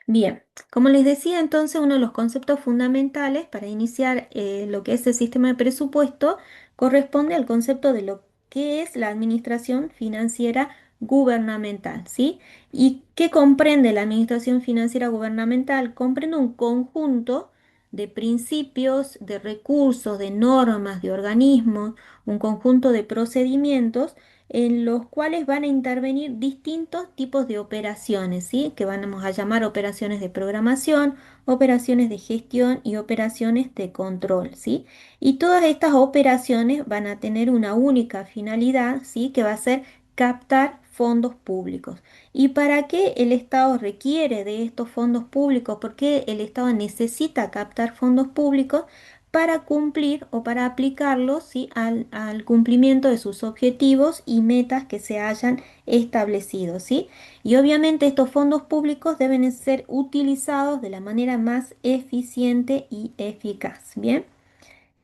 Bien, como les decía, entonces uno de los conceptos fundamentales para iniciar lo que es el sistema de presupuesto corresponde al concepto de lo que es la administración financiera gubernamental, ¿sí? ¿Y qué comprende la administración financiera gubernamental? Comprende un conjunto de principios, de recursos, de normas, de organismos, un conjunto de procedimientos en los cuales van a intervenir distintos tipos de operaciones, ¿sí? Que vamos a llamar operaciones de programación, operaciones de gestión y operaciones de control, ¿sí? Y todas estas operaciones van a tener una única finalidad, ¿sí? Que va a ser captar fondos públicos. ¿Y para qué el Estado requiere de estos fondos públicos? ¿Por qué el Estado necesita captar fondos públicos? Para cumplir o para aplicarlos, ¿sí? al cumplimiento de sus objetivos y metas que se hayan establecido, ¿sí? Y obviamente estos fondos públicos deben ser utilizados de la manera más eficiente y eficaz, ¿bien?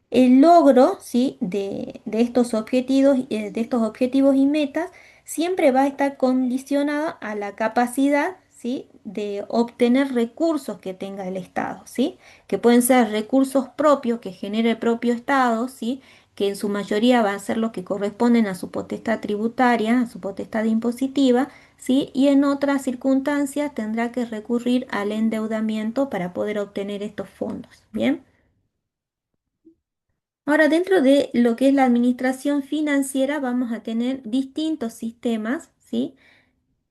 El logro, ¿sí? De estos objetivos y metas siempre va a estar condicionado a la capacidad, ¿sí? De obtener recursos que tenga el Estado, ¿sí? Que pueden ser recursos propios que genere el propio Estado, ¿sí? Que en su mayoría van a ser los que corresponden a su potestad tributaria, a su potestad impositiva, ¿sí? Y en otras circunstancias tendrá que recurrir al endeudamiento para poder obtener estos fondos, ¿bien? Ahora, dentro de lo que es la administración financiera, vamos a tener distintos sistemas, ¿sí?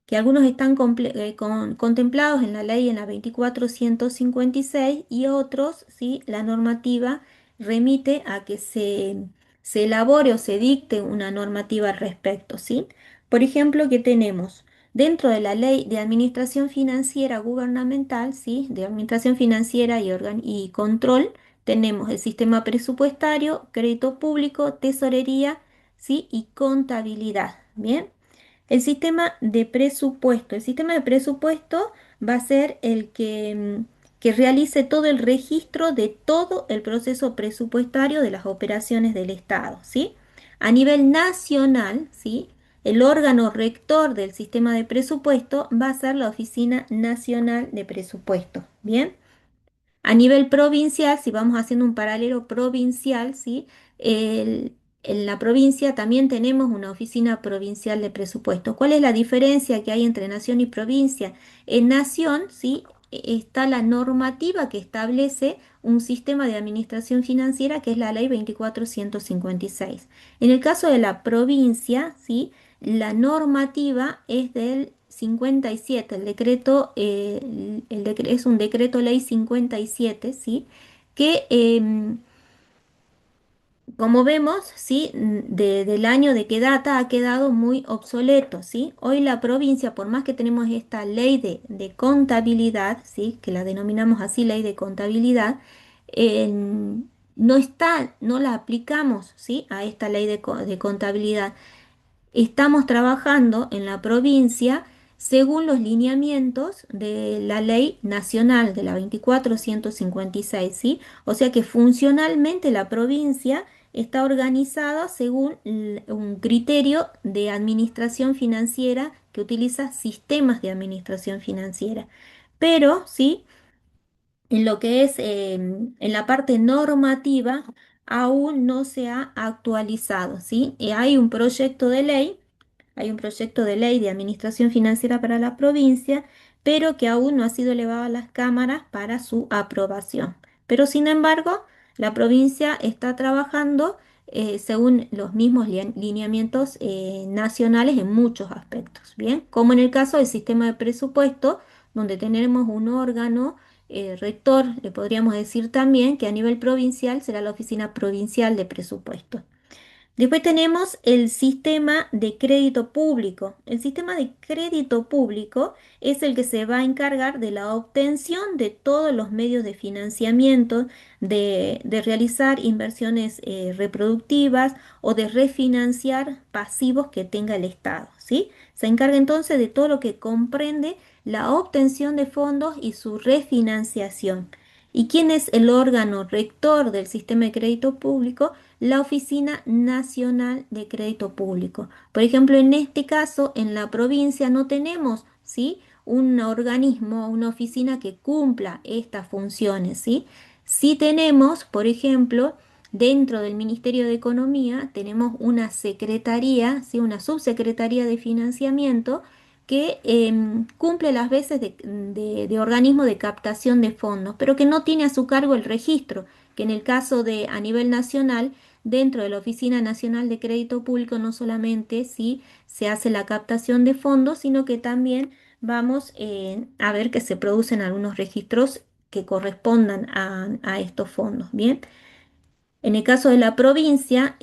Que algunos están contemplados en la ley en la 24.156 y otros, ¿sí? La normativa remite a que se elabore o se dicte una normativa al respecto, ¿sí? Por ejemplo, que tenemos dentro de la ley de administración financiera gubernamental, ¿sí? De administración financiera y control, tenemos el sistema presupuestario, crédito público, tesorería, ¿sí? Y contabilidad, ¿bien? El sistema de presupuesto va a ser el que realice todo el registro de todo el proceso presupuestario de las operaciones del Estado, ¿sí? A nivel nacional, ¿sí? El órgano rector del sistema de presupuesto va a ser la Oficina Nacional de Presupuesto, ¿bien? A nivel provincial, si vamos haciendo un paralelo provincial, ¿sí? El- en la provincia también tenemos una oficina provincial de presupuesto. ¿Cuál es la diferencia que hay entre nación y provincia? En nación, ¿sí? Está la normativa que establece un sistema de administración financiera que es la ley 24.156. En el caso de la provincia, ¿sí? La normativa es del 57, el decreto, es un decreto ley 57, ¿sí? Que como vemos, ¿sí? Del año de que data ha quedado muy obsoleto, ¿sí? Hoy la provincia, por más que tenemos esta ley de contabilidad, ¿sí? Que la denominamos así, ley de contabilidad, no está, no la aplicamos, ¿sí? A esta ley de contabilidad. Estamos trabajando en la provincia según los lineamientos de la ley nacional de la 24.156, ¿sí? O sea que funcionalmente la provincia está organizada según un criterio de administración financiera que utiliza sistemas de administración financiera. Pero, ¿sí? En lo que es en la parte normativa aún no se ha actualizado, ¿sí? Hay un proyecto de ley de administración financiera para la provincia, pero que aún no ha sido elevado a las cámaras para su aprobación. Pero sin embargo, la provincia está trabajando según los mismos lineamientos nacionales en muchos aspectos, ¿bien? Como en el caso del sistema de presupuesto, donde tenemos un órgano rector, le podríamos decir también que a nivel provincial será la Oficina Provincial de Presupuestos. Después tenemos el sistema de crédito público. El sistema de crédito público es el que se va a encargar de la obtención de todos los medios de financiamiento, de realizar inversiones reproductivas o de refinanciar pasivos que tenga el Estado, ¿sí? Se encarga entonces de todo lo que comprende la obtención de fondos y su refinanciación. ¿Y quién es el órgano rector del sistema de crédito público? La Oficina Nacional de Crédito Público. Por ejemplo, en este caso, en la provincia no tenemos, ¿sí? un organismo, una oficina que cumpla estas funciones, ¿sí? Si tenemos, por ejemplo, dentro del Ministerio de Economía, tenemos una secretaría, ¿sí? Una subsecretaría de financiamiento que cumple las veces de organismo de captación de fondos, pero que no tiene a su cargo el registro, que en el caso de a nivel nacional, dentro de la Oficina Nacional de Crédito Público, no solamente sí se hace la captación de fondos, sino que también vamos a ver que se producen algunos registros que correspondan a estos fondos. Bien. En el caso de la provincia,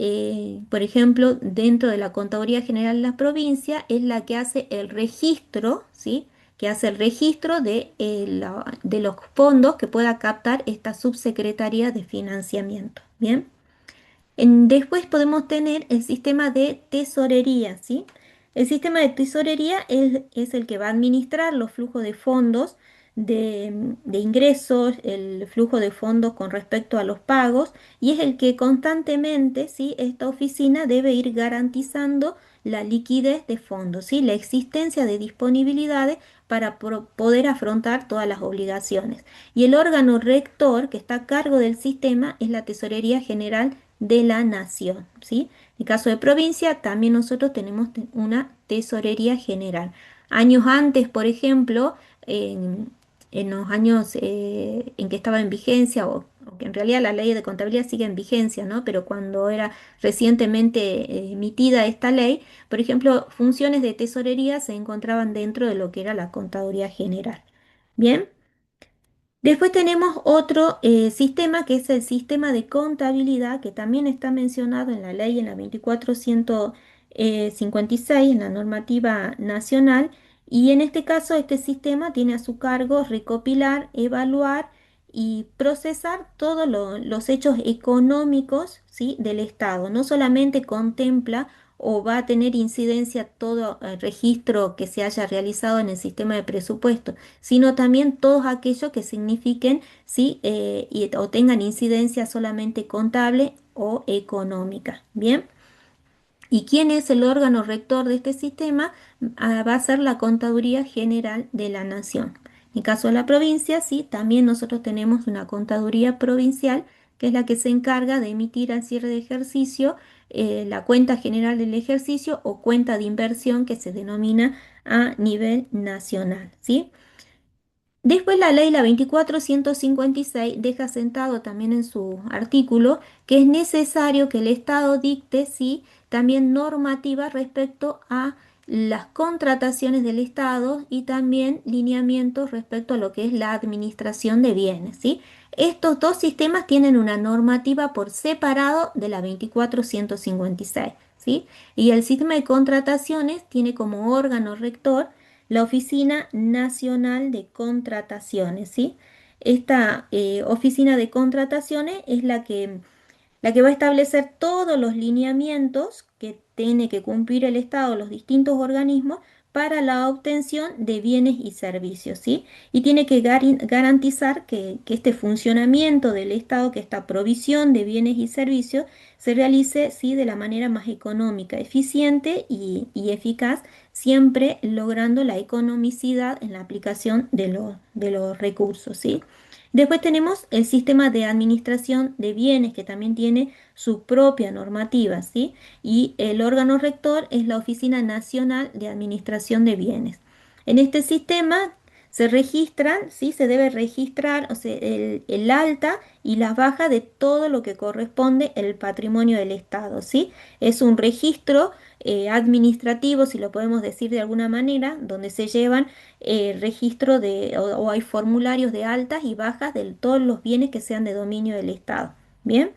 por ejemplo, dentro de la Contaduría General de la provincia, es la que hace el registro, ¿sí? Que hace el registro de los fondos que pueda captar esta subsecretaría de financiamiento. Bien. Después podemos tener el sistema de tesorería, ¿sí? El sistema de tesorería es el que va a administrar los flujos de fondos, de ingresos, el flujo de fondos con respecto a los pagos, y es el que constantemente, ¿sí? Esta oficina debe ir garantizando la liquidez de fondos, ¿sí? La existencia de disponibilidades para poder afrontar todas las obligaciones. Y el órgano rector que está a cargo del sistema es la Tesorería General de la Nación, ¿sí? En el caso de provincia, también nosotros tenemos una tesorería general. Años antes, por ejemplo, en, en los años en que estaba en vigencia, o que en realidad la ley de contabilidad sigue en vigencia, ¿no? Pero cuando era recientemente emitida esta ley, por ejemplo, funciones de tesorería se encontraban dentro de lo que era la contaduría general. Bien. Después tenemos otro sistema que es el sistema de contabilidad que también está mencionado en la ley en la 2456 en la normativa nacional, y en este caso este sistema tiene a su cargo recopilar, evaluar y procesar todos los hechos económicos, ¿sí? Del Estado. No solamente contempla o va a tener incidencia todo registro que se haya realizado en el sistema de presupuesto, sino también todos aquellos que signifiquen, ¿sí? O tengan incidencia solamente contable o económica. Bien. ¿Y quién es el órgano rector de este sistema? Va a ser la Contaduría General de la Nación. En caso de la provincia, sí, también nosotros tenemos una Contaduría Provincial, que es la que se encarga de emitir al cierre de ejercicio la cuenta general del ejercicio o cuenta de inversión que se denomina a nivel nacional, ¿sí? Después la ley, la 24.156, deja sentado también en su artículo que es necesario que el Estado dicte, sí, también normativa respecto a las contrataciones del Estado y también lineamientos respecto a lo que es la administración de bienes, ¿sí? Estos dos sistemas tienen una normativa por separado de la 24.156, ¿sí? Y el sistema de contrataciones tiene como órgano rector la Oficina Nacional de Contrataciones, ¿sí? Esta oficina de contrataciones es la que va a establecer todos los lineamientos que tiene que cumplir el Estado, los distintos organismos, para la obtención de bienes y servicios, ¿sí? Y tiene que garantizar que este funcionamiento del Estado, que esta provisión de bienes y servicios, se realice, ¿sí? De la manera más económica, eficiente y eficaz, siempre logrando la economicidad en la aplicación de los recursos, ¿sí? Después tenemos el sistema de administración de bienes, que también tiene su propia normativa, ¿sí? Y el órgano rector es la Oficina Nacional de Administración de Bienes. En este sistema se registran, ¿sí? Se debe registrar, o sea, el alta y la baja de todo lo que corresponde el patrimonio del Estado, ¿sí? Es un registro administrativo, si lo podemos decir de alguna manera, donde se llevan registro o hay formularios de altas y bajas de todos los bienes que sean de dominio del Estado. Bien.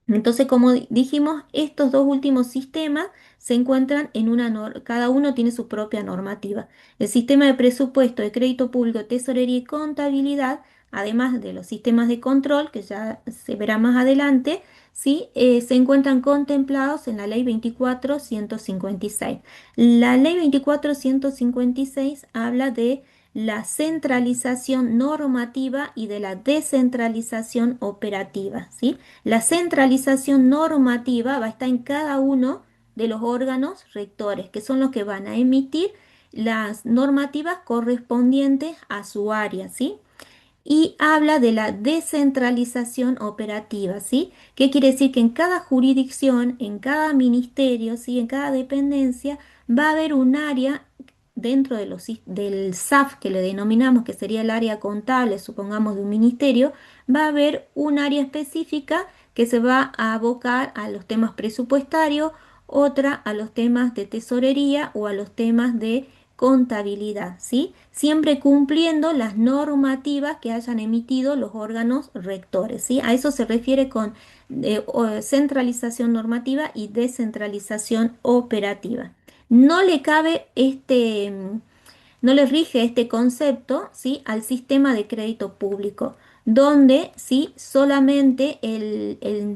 Entonces, como dijimos, estos dos últimos sistemas se encuentran en cada uno tiene su propia normativa. El sistema de presupuesto, de crédito público, tesorería y contabilidad, además de los sistemas de control, que ya se verá más adelante, sí, se encuentran contemplados en la ley 24.156. La ley 24.156 habla de la centralización normativa y de la descentralización operativa, ¿sí? La centralización normativa va a estar en cada uno de los órganos rectores, que son los que van a emitir las normativas correspondientes a su área, ¿sí? Y habla de la descentralización operativa, ¿sí? ¿Qué quiere decir? Que en cada jurisdicción, en cada ministerio, ¿sí? En cada dependencia va a haber un área dentro de del SAF que le denominamos, que sería el área contable, supongamos, de un ministerio, va a haber un área específica que se va a abocar a los temas presupuestarios, otra a los temas de tesorería o a los temas de contabilidad, ¿sí? Siempre cumpliendo las normativas que hayan emitido los órganos rectores, ¿sí? A eso se refiere con centralización normativa y descentralización operativa. No le cabe no le rige este concepto, ¿sí? Al sistema de crédito público, donde sí solamente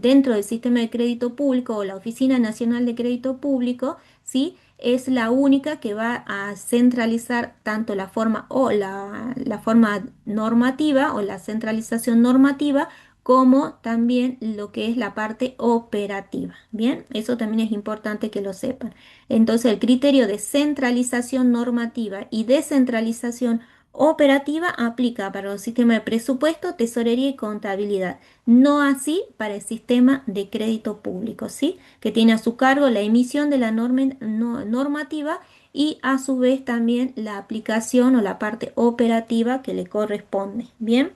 dentro del sistema de crédito público o la Oficina Nacional de Crédito Público, ¿sí? Es la única que va a centralizar tanto la forma o la forma normativa o la centralización normativa como también lo que es la parte operativa. Bien, eso también es importante que lo sepan. Entonces, el criterio de centralización normativa y descentralización operativa aplica para los sistemas de presupuesto, tesorería y contabilidad. No así para el sistema de crédito público, ¿sí? Que tiene a su cargo la emisión de la normativa y a su vez también la aplicación o la parte operativa que le corresponde. Bien,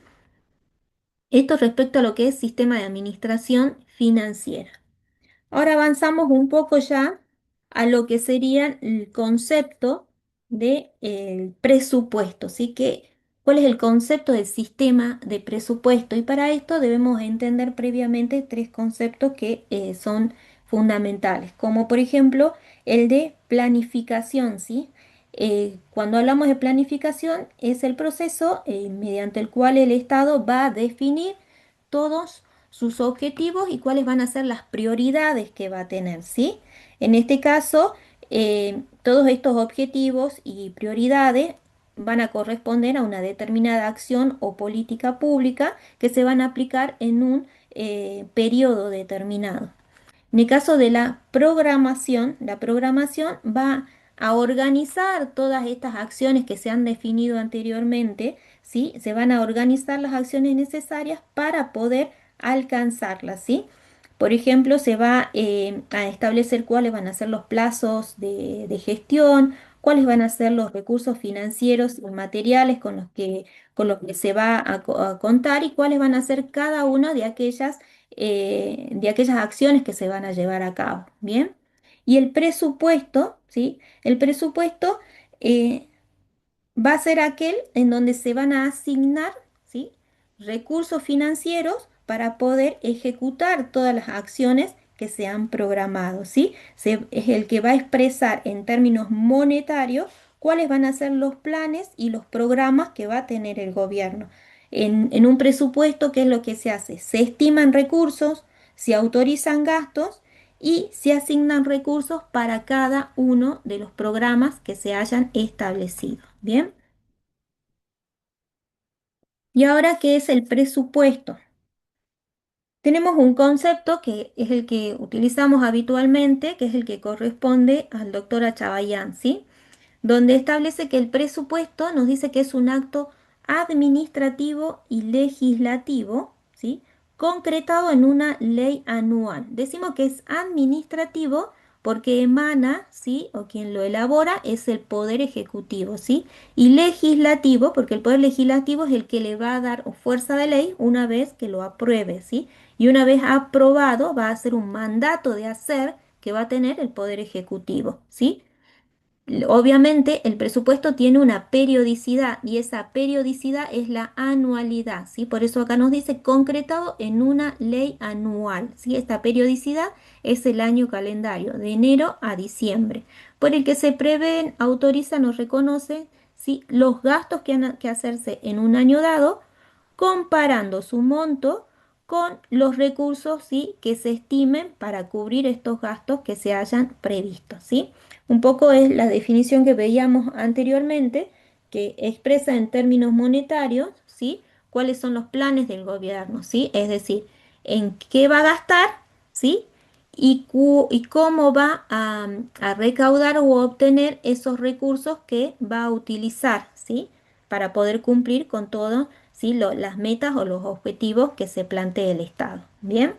esto respecto a lo que es sistema de administración financiera. Ahora avanzamos un poco ya a lo que sería el concepto de presupuesto, ¿sí? ¿Cuál es el concepto del sistema de presupuesto? Y para esto debemos entender previamente tres conceptos que son fundamentales, como por ejemplo el de planificación, ¿sí? Cuando hablamos de planificación es el proceso mediante el cual el Estado va a definir todos sus objetivos y cuáles van a ser las prioridades que va a tener, ¿sí? En este caso, todos estos objetivos y prioridades van a corresponder a una determinada acción o política pública que se van a aplicar en un periodo determinado. En el caso de la programación va a organizar todas estas acciones que se han definido anteriormente, ¿sí? Se van a organizar las acciones necesarias para poder alcanzarlas, ¿sí? Por ejemplo, se va a establecer cuáles van a ser los plazos de gestión, cuáles van a ser los recursos financieros y materiales con los que se va a contar y cuáles van a ser cada una de aquellas acciones que se van a llevar a cabo. Bien. Y el presupuesto, ¿sí? El presupuesto eh, va a ser aquel en donde se van a asignar, ¿sí? Recursos financieros para poder ejecutar todas las acciones que se han programado, ¿sí? Es el que va a expresar en términos monetarios cuáles van a ser los planes y los programas que va a tener el gobierno. En un presupuesto, ¿qué es lo que se hace? Se estiman recursos, se autorizan gastos y se asignan recursos para cada uno de los programas que se hayan establecido. Bien, y ahora, ¿qué es el presupuesto? Tenemos un concepto que es el que utilizamos habitualmente, que es el que corresponde al doctor Achabayán, ¿sí? Donde establece que el presupuesto nos dice que es un acto administrativo y legislativo, ¿sí? Concretado en una ley anual. Decimos que es administrativo porque emana, ¿sí? O quien lo elabora es el Poder Ejecutivo, ¿sí? Y legislativo porque el Poder Legislativo es el que le va a dar fuerza de ley una vez que lo apruebe, ¿sí? Y una vez aprobado va a ser un mandato de hacer que va a tener el Poder Ejecutivo, ¿sí? Obviamente el presupuesto tiene una periodicidad y esa periodicidad es la anualidad, ¿sí? Por eso acá nos dice concretado en una ley anual, ¿sí? Esta periodicidad es el año calendario, de enero a diciembre, por el que se prevén, autorizan o reconocen, ¿sí? Los gastos que han que hacerse en un año dado, comparando su monto con los recursos, ¿sí? Que se estimen para cubrir estos gastos que se hayan previsto, ¿sí? Un poco es la definición que veíamos anteriormente, que expresa en términos monetarios, ¿sí? Cuáles son los planes del gobierno, ¿sí? Es decir, en qué va a gastar, ¿sí? y cómo va a recaudar o obtener esos recursos que va a utilizar, ¿sí? Para poder cumplir con todo, ¿sí? Las metas o los objetivos que se plantee el Estado. ¿Bien?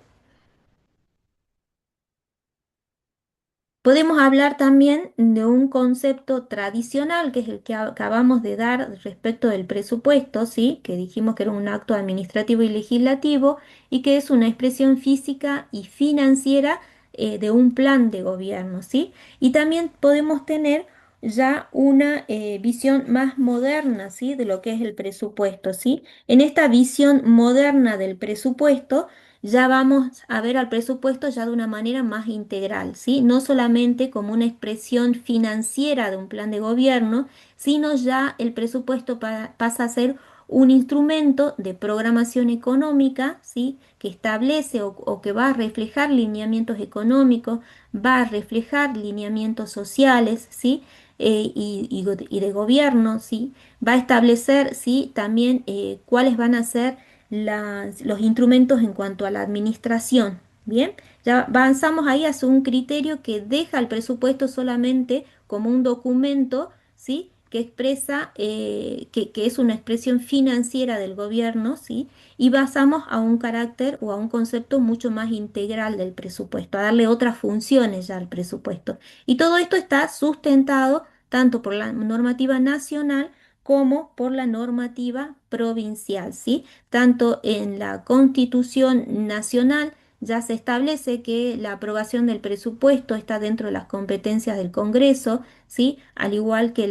Podemos hablar también de un concepto tradicional, que es el que acabamos de dar respecto del presupuesto, ¿sí? Que dijimos que era un acto administrativo y legislativo y que es una expresión física y financiera de un plan de gobierno, ¿sí? Y también podemos tener ya una visión más moderna, ¿sí? De lo que es el presupuesto, ¿sí? En esta visión moderna del presupuesto, ya vamos a ver al presupuesto ya de una manera más integral, ¿sí? No solamente como una expresión financiera de un plan de gobierno, sino ya el presupuesto pasa a ser un instrumento de programación económica, ¿sí? Que establece o que va a reflejar lineamientos económicos, va a reflejar lineamientos sociales, ¿sí? Y de gobierno, ¿sí? Va a establecer, ¿sí? También cuáles van a ser los instrumentos en cuanto a la administración. Bien, ya avanzamos ahí hacia un criterio que deja el presupuesto solamente como un documento, ¿sí? Que expresa, que es una expresión financiera del gobierno, ¿sí? Y basamos a un carácter o a un concepto mucho más integral del presupuesto, a darle otras funciones ya al presupuesto. Y todo esto está sustentado tanto por la normativa nacional como por la normativa provincial, ¿sí? Tanto en la Constitución Nacional ya se establece que la aprobación del presupuesto está dentro de las competencias del Congreso, ¿sí? Al igual que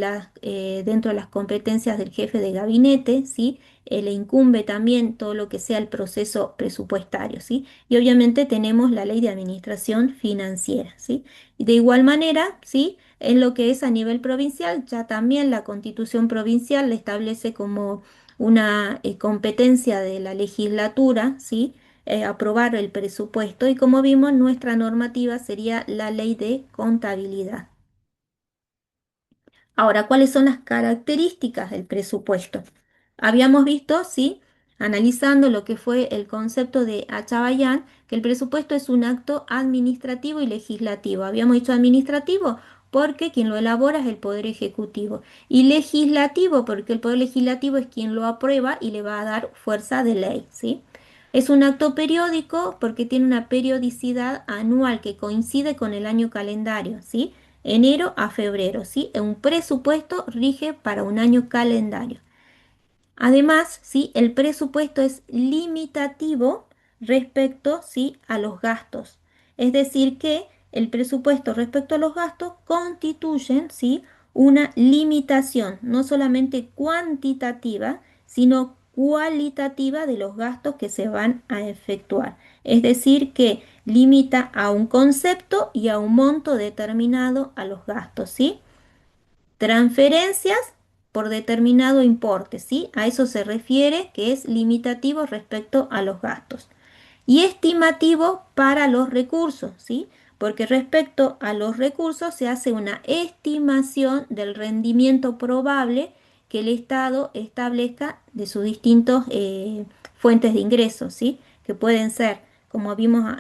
dentro de las competencias del jefe de gabinete, ¿sí? Le incumbe también todo lo que sea el proceso presupuestario, ¿sí? Y obviamente tenemos la ley de administración financiera, ¿sí? Y de igual manera, ¿sí? En lo que es a nivel provincial, ya también la Constitución provincial le establece como una competencia de la legislatura, ¿sí? Aprobar el presupuesto y como vimos, nuestra normativa sería la ley de contabilidad. Ahora, ¿cuáles son las características del presupuesto? Habíamos visto, sí, analizando lo que fue el concepto de Achabayán, que el presupuesto es un acto administrativo y legislativo. Habíamos dicho administrativo porque quien lo elabora es el Poder Ejecutivo y legislativo porque el Poder Legislativo es quien lo aprueba y le va a dar fuerza de ley, ¿sí? Es un acto periódico porque tiene una periodicidad anual que coincide con el año calendario, ¿sí? Enero a febrero, ¿sí? Un presupuesto rige para un año calendario. Además, ¿sí? El presupuesto es limitativo respecto, ¿sí? A los gastos. Es decir, que el presupuesto respecto a los gastos constituyen, ¿sí? Una limitación, no solamente cuantitativa, sino cualitativa de los gastos que se van a efectuar. Es decir, que limita a un concepto y a un monto determinado a los gastos, ¿sí? Transferencias por determinado importe, ¿sí? A eso se refiere que es limitativo respecto a los gastos. Y estimativo para los recursos, ¿sí? Porque respecto a los recursos se hace una estimación del rendimiento probable que el Estado establezca de sus distintos fuentes de ingresos, ¿sí? Que pueden ser, como vimos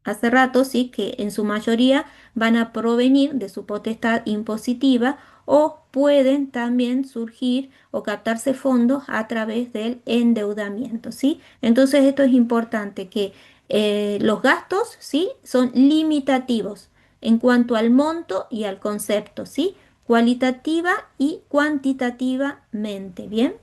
hace rato, sí, que en su mayoría van a provenir de su potestad impositiva o pueden también surgir o captarse fondos a través del endeudamiento, ¿sí? Entonces esto es importante que los gastos, ¿sí? Son limitativos en cuanto al monto y al concepto, ¿sí? Cualitativa y cuantitativamente, ¿bien?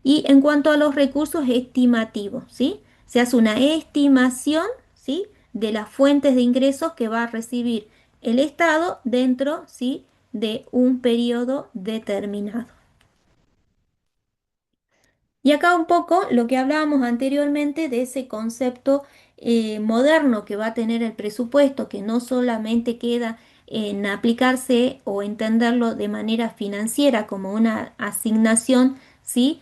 Y en cuanto a los recursos estimativos, ¿sí? Se hace una estimación, ¿sí? De las fuentes de ingresos que va a recibir el Estado dentro, ¿sí? De un periodo determinado. Y acá un poco lo que hablábamos anteriormente de ese concepto moderno que va a tener el presupuesto, que no solamente queda en aplicarse o entenderlo de manera financiera como una asignación, ¿sí?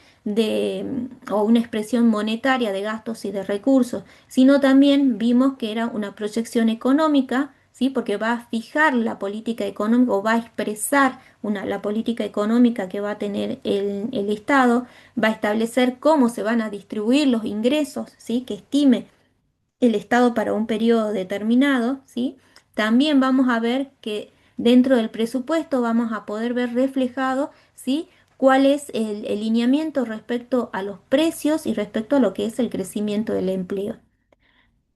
O una expresión monetaria de gastos y de recursos, sino también vimos que era una proyección económica, ¿sí? Porque va a fijar la política económica o va a expresar la política económica que va a tener el Estado, va a establecer cómo se van a distribuir los ingresos, ¿sí? Que estime el Estado para un periodo determinado, ¿sí? También vamos a ver que dentro del presupuesto vamos a poder ver reflejado, ¿sí? Cuál es el lineamiento respecto a los precios y respecto a lo que es el crecimiento del empleo.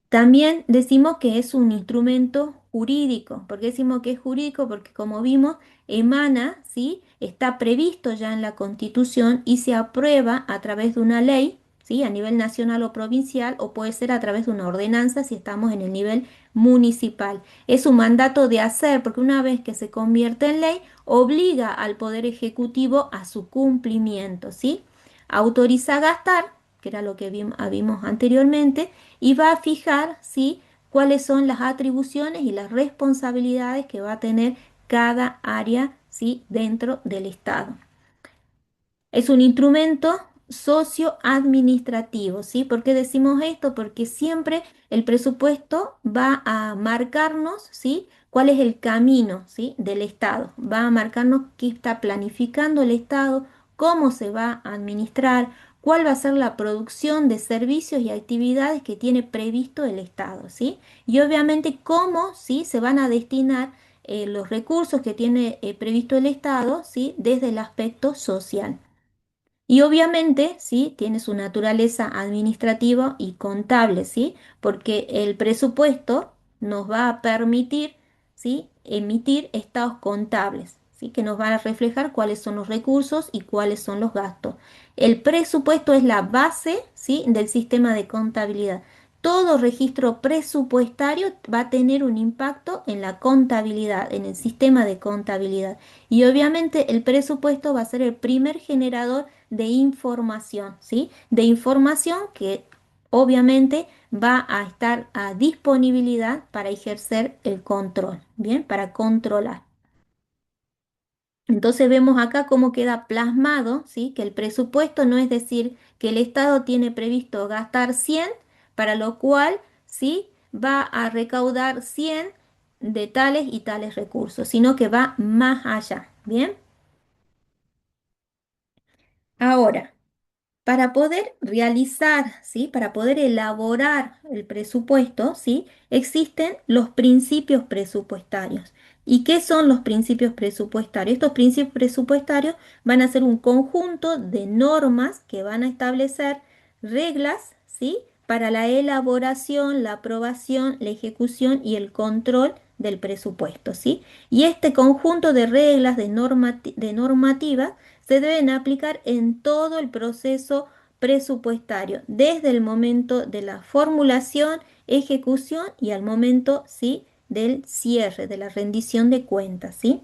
También decimos que es un instrumento jurídico. ¿Por qué decimos que es jurídico? Porque como vimos, emana, ¿sí? Está previsto ya en la Constitución y se aprueba a través de una ley, ¿sí? A nivel nacional o provincial, o puede ser a través de una ordenanza si estamos en el nivel municipal. Es un mandato de hacer, porque una vez que se convierte en ley, obliga al Poder Ejecutivo a su cumplimiento, ¿sí? Autoriza gastar, que era lo que vimos anteriormente, y va a fijar, ¿sí? Cuáles son las atribuciones y las responsabilidades que va a tener cada área, ¿sí? Dentro del Estado. Es un instrumento socioadministrativo, ¿sí? ¿Por qué decimos esto? Porque siempre el presupuesto va a marcarnos, ¿sí? ¿Cuál es el camino, ¿sí? Del Estado? Va a marcarnos qué está planificando el Estado, cómo se va a administrar, cuál va a ser la producción de servicios y actividades que tiene previsto el Estado, ¿sí? Y obviamente cómo, ¿sí? Se van a destinar los recursos que tiene previsto el Estado, ¿sí? Desde el aspecto social. Y obviamente, ¿sí? Tiene su naturaleza administrativa y contable, ¿sí? Porque el presupuesto nos va a permitir, ¿sí? Emitir estados contables, ¿sí? Que nos van a reflejar cuáles son los recursos y cuáles son los gastos. El presupuesto es la base, ¿sí? Del sistema de contabilidad. Todo registro presupuestario va a tener un impacto en la contabilidad, en el sistema de contabilidad. Y obviamente el presupuesto va a ser el primer generador de información, ¿sí? De información que obviamente va a estar a disponibilidad para ejercer el control, ¿bien? Para controlar. Entonces vemos acá cómo queda plasmado, ¿sí? Que el presupuesto no es decir que el Estado tiene previsto gastar 100, para lo cual, ¿sí? Va a recaudar 100 de tales y tales recursos, sino que va más allá, ¿bien? Ahora, para poder realizar, ¿sí? Para poder elaborar el presupuesto, ¿sí? Existen los principios presupuestarios. ¿Y qué son los principios presupuestarios? Estos principios presupuestarios van a ser un conjunto de normas que van a establecer reglas, ¿sí? Para la elaboración, la aprobación, la ejecución y el control del presupuesto, ¿sí? Y este conjunto de reglas, de normativas, se deben aplicar en todo el proceso presupuestario, desde el momento de la formulación, ejecución y al momento, ¿sí? Del cierre, de la rendición de cuentas, ¿sí?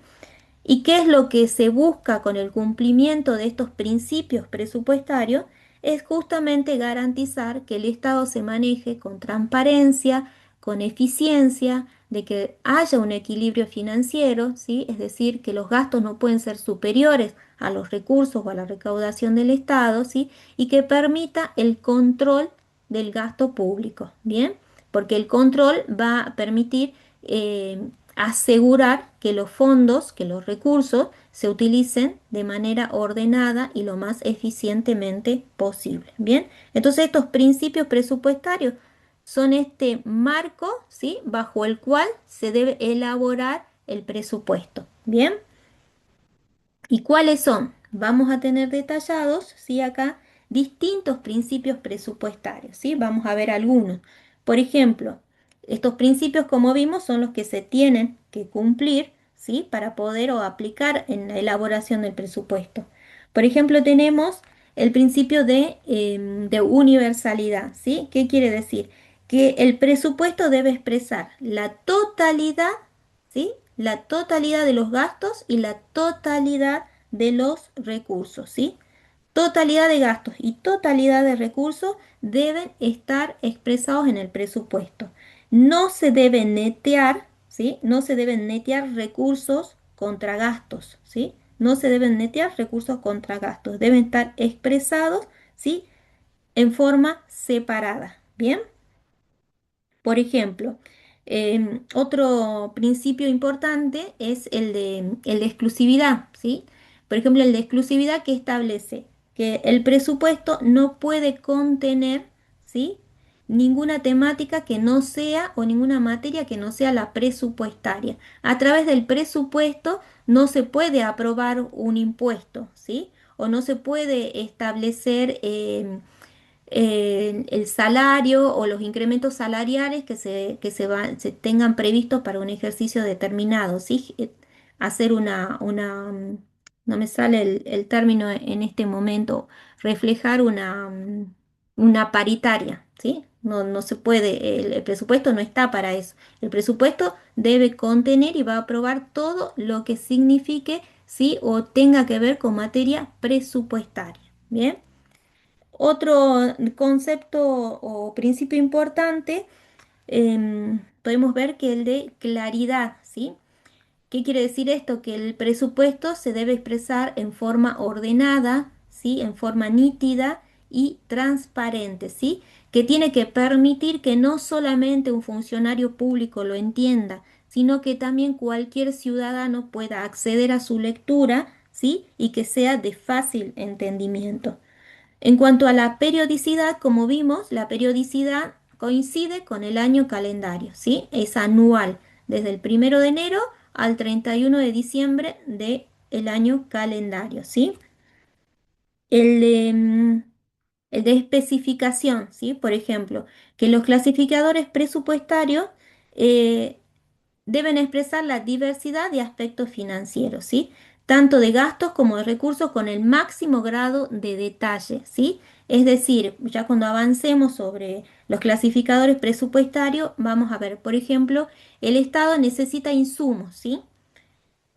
¿Y qué es lo que se busca con el cumplimiento de estos principios presupuestarios? Es justamente garantizar que el Estado se maneje con transparencia, con eficiencia, de que haya un equilibrio financiero, ¿sí? Es decir, que los gastos no pueden ser superiores a los recursos o a la recaudación del Estado, ¿sí? Y que permita el control del gasto público, ¿bien? Porque el control va a permitir asegurar que los fondos, que los recursos se utilicen de manera ordenada y lo más eficientemente posible. Bien, entonces estos principios presupuestarios son este marco, ¿sí? Bajo el cual se debe elaborar el presupuesto. Bien. ¿Y cuáles son? Vamos a tener detallados, ¿sí? Acá distintos principios presupuestarios, ¿sí? Vamos a ver algunos. Por ejemplo, estos principios, como vimos, son los que se tienen que cumplir, ¿sí? Para poder o aplicar en la elaboración del presupuesto. Por ejemplo, tenemos el principio de universalidad, ¿sí? ¿Qué quiere decir? Que el presupuesto debe expresar la totalidad, ¿sí? La totalidad de los gastos y la totalidad de los recursos, ¿sí? Totalidad de gastos y totalidad de recursos deben estar expresados en el presupuesto. No se deben netear, ¿sí? No se deben netear recursos contra gastos, ¿sí? No se deben netear recursos contra gastos. Deben estar expresados, ¿sí? En forma separada, ¿bien? Por ejemplo, otro principio importante es el de exclusividad, ¿sí? Por ejemplo, el de exclusividad que establece que el presupuesto no puede contener, ¿sí? ninguna temática que no sea o ninguna materia que no sea la presupuestaria. A través del presupuesto no se puede aprobar un impuesto, ¿sí? O no se puede establecer el salario o los incrementos salariales se tengan previstos para un ejercicio determinado, ¿sí? Hacer no me sale el término en este momento, reflejar una paritaria, ¿sí? No, no se puede, el presupuesto no está para eso. El presupuesto debe contener y va a aprobar todo lo que signifique, ¿sí? O tenga que ver con materia presupuestaria. ¿Bien? Otro concepto o principio importante, podemos ver que el de claridad, ¿sí? ¿Qué quiere decir esto? Que el presupuesto se debe expresar en forma ordenada, ¿sí? En forma nítida y transparente, ¿sí? Que tiene que permitir que no solamente un funcionario público lo entienda, sino que también cualquier ciudadano pueda acceder a su lectura, ¿sí? Y que sea de fácil entendimiento. En cuanto a la periodicidad, como vimos, la periodicidad coincide con el año calendario, ¿sí? Es anual, desde el 1 de enero al 31 de diciembre del año calendario, ¿sí? El de, mm, el de especificación, ¿sí? Por ejemplo, que los clasificadores presupuestarios eh, deben expresar la diversidad de aspectos financieros, ¿sí? Tanto de gastos como de recursos con el máximo grado de detalle, ¿sí? Es decir, ya cuando avancemos sobre los clasificadores presupuestarios, vamos a ver, por ejemplo, el Estado necesita insumos, ¿sí?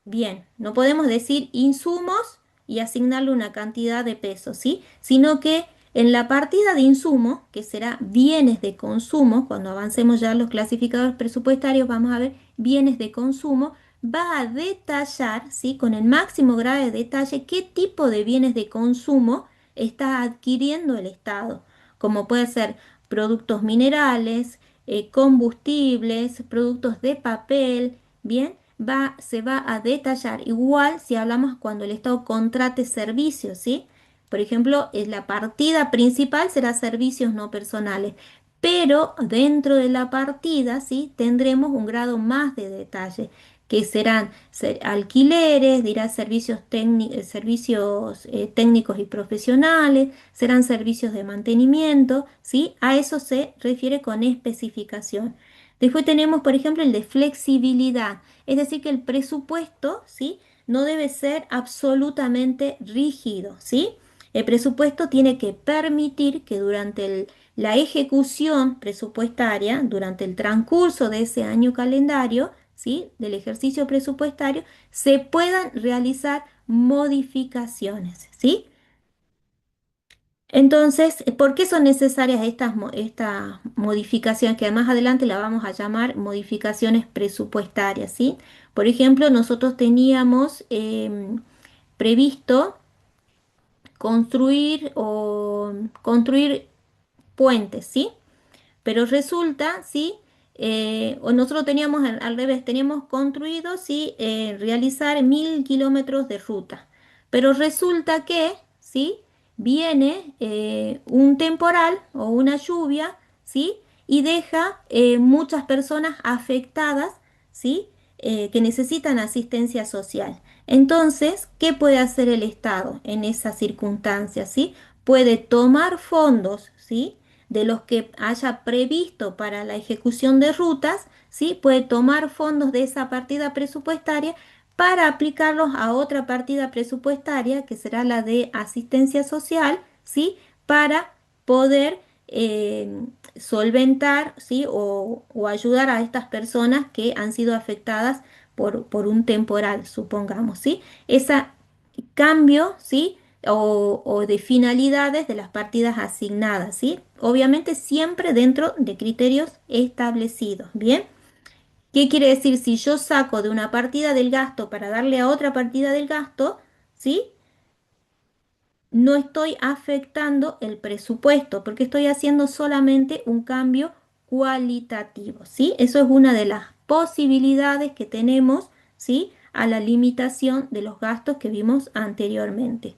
Bien, no podemos decir insumos y asignarle una cantidad de pesos, ¿sí? Sino que en la partida de insumos, que será bienes de consumo, cuando avancemos ya los clasificadores presupuestarios, vamos a ver bienes de consumo, va a detallar, ¿sí? Con el máximo grado de detalle qué tipo de bienes de consumo está adquiriendo el Estado, como puede ser productos minerales, combustibles, productos de papel, ¿bien? Se va a detallar. Igual si hablamos cuando el Estado contrate servicios, ¿sí? Por ejemplo, la partida principal será servicios no personales, pero dentro de la partida, ¿sí? Tendremos un grado más de detalle, que serán alquileres, dirá servicios técnicos y profesionales, serán servicios de mantenimiento, ¿sí? A eso se refiere con especificación. Después tenemos, por ejemplo, el de flexibilidad. Es decir, que el presupuesto, ¿sí? No debe ser absolutamente rígido, ¿sí? El presupuesto tiene que permitir que durante la ejecución presupuestaria, durante el transcurso de ese año calendario, ¿sí? Del ejercicio presupuestario, se puedan realizar modificaciones, ¿sí? Entonces, ¿por qué son necesarias estas modificaciones que más adelante la vamos a llamar modificaciones presupuestarias, ¿sí? Por ejemplo, nosotros teníamos previsto construir puentes, ¿sí? Pero resulta, ¿sí? O nosotros teníamos al revés, teníamos construido, ¿sí? Realizar 1000 kilómetros de ruta. Pero resulta que, ¿sí? Viene un temporal o una lluvia, ¿sí? Y deja muchas personas afectadas, ¿sí? Que necesitan asistencia social. Entonces, ¿qué puede hacer el Estado en esas circunstancias, ¿sí? Puede tomar fondos, ¿sí? De los que haya previsto para la ejecución de rutas, ¿sí? Puede tomar fondos de esa partida presupuestaria para aplicarlos a otra partida presupuestaria, que será la de asistencia social, ¿sí? Para poder solventar, ¿sí? O ayudar a estas personas que han sido afectadas por un temporal, supongamos, ¿sí? Ese cambio, ¿sí? O de finalidades de las partidas asignadas, ¿sí? Obviamente siempre dentro de criterios establecidos, ¿bien? ¿Qué quiere decir? Si yo saco de una partida del gasto para darle a otra partida del gasto, ¿sí? No estoy afectando el presupuesto porque estoy haciendo solamente un cambio cualitativo, ¿sí? Eso es una de las posibilidades que tenemos, ¿sí? A la limitación de los gastos que vimos anteriormente.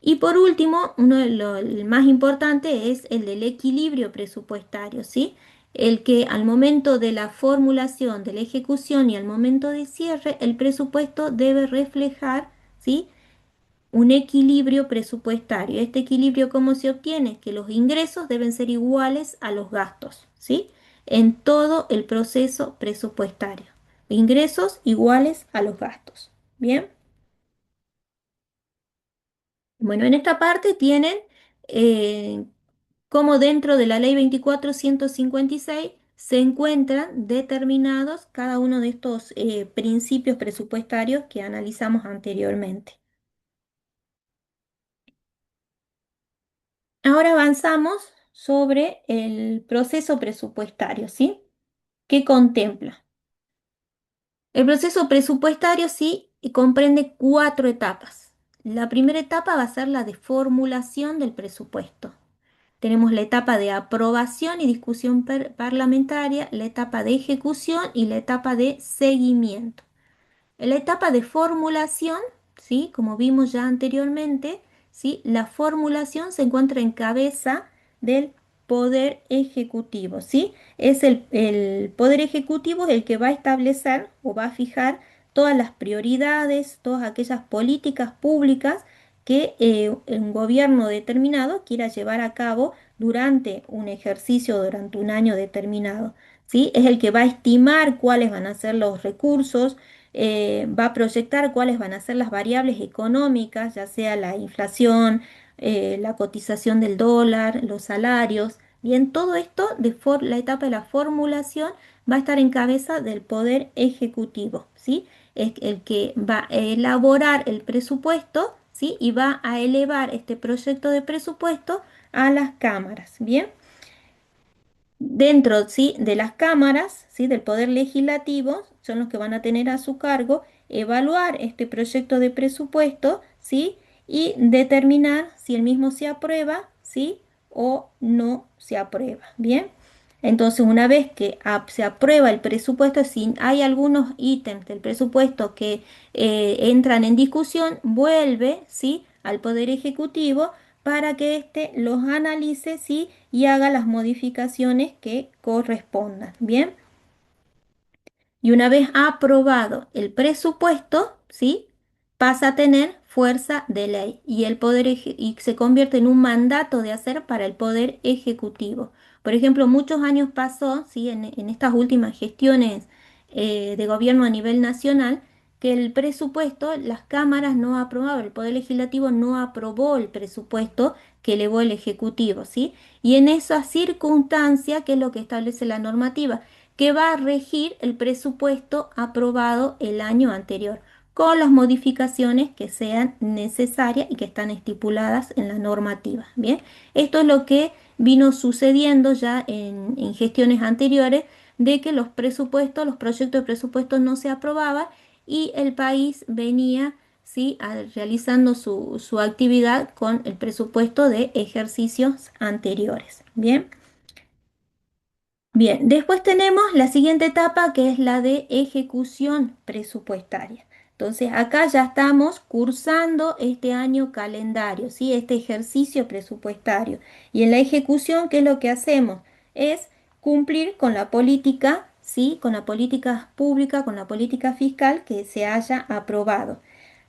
Y por último, el más importante es el del equilibrio presupuestario, ¿sí? El que al momento de la formulación, de la ejecución y al momento de cierre, el presupuesto debe reflejar, ¿sí? Un equilibrio presupuestario. Este equilibrio, ¿cómo se obtiene? Que los ingresos deben ser iguales a los gastos, ¿sí? En todo el proceso presupuestario. Ingresos iguales a los gastos. Bien. Bueno, en esta parte tienen eh, cómo dentro de la ley 24.156 se encuentran determinados cada uno de estos principios presupuestarios que analizamos anteriormente. Ahora avanzamos sobre el proceso presupuestario, ¿sí? ¿Qué contempla? El proceso presupuestario, sí, comprende cuatro etapas. La primera etapa va a ser la de formulación del presupuesto. Tenemos la etapa de aprobación y discusión parlamentaria, la etapa de ejecución y la etapa de seguimiento. En la etapa de formulación, ¿sí? Como vimos ya anteriormente, ¿sí? La formulación se encuentra en cabeza del Poder Ejecutivo, ¿sí? Es el Poder Ejecutivo el que va a establecer o va a fijar todas las prioridades, todas aquellas políticas públicas que un gobierno determinado quiera llevar a cabo durante un ejercicio, durante un año determinado, ¿sí? Es el que va a estimar cuáles van a ser los recursos, va a proyectar cuáles van a ser las variables económicas, ya sea la inflación, la cotización del dólar, los salarios. Bien, todo esto la etapa de la formulación va a estar en cabeza del Poder Ejecutivo, ¿sí? Es el que va a elaborar el presupuesto, ¿sí? Y va a elevar este proyecto de presupuesto a las cámaras, ¿bien? Dentro, ¿sí? De las cámaras, ¿sí? Del Poder Legislativo, son los que van a tener a su cargo evaluar este proyecto de presupuesto, ¿sí? Y determinar si el mismo se aprueba, ¿sí? O no se aprueba. Bien. Entonces, una vez que se aprueba el presupuesto, si hay algunos ítems del presupuesto que entran en discusión, vuelve, ¿sí? Al Poder Ejecutivo para que éste los analice, ¿sí? Y haga las modificaciones que correspondan. Bien. Y una vez aprobado el presupuesto, ¿sí? Pasa a tener fuerza de ley y y se convierte en un mandato de hacer para el poder ejecutivo. Por ejemplo, muchos años pasó, ¿sí? En estas últimas gestiones de gobierno a nivel nacional, que el presupuesto, las cámaras no aprobaban, el poder legislativo no aprobó el presupuesto que elevó el ejecutivo, ¿sí? Y en esa circunstancia, ¿qué es lo que establece la normativa? Que va a regir el presupuesto aprobado el año anterior, con las modificaciones que sean necesarias y que están estipuladas en la normativa. Bien, esto es lo que vino sucediendo ya en gestiones anteriores, de que los presupuestos, los proyectos de presupuestos no se aprobaban y el país venía, ¿sí? Realizando su actividad con el presupuesto de ejercicios anteriores. Bien. Bien, después tenemos la siguiente etapa que es la de ejecución presupuestaria. Entonces, acá ya estamos cursando este año calendario, ¿sí? Este ejercicio presupuestario. Y en la ejecución, ¿qué es lo que hacemos? Es cumplir con la política, ¿sí? Con la política pública, con la política fiscal que se haya aprobado.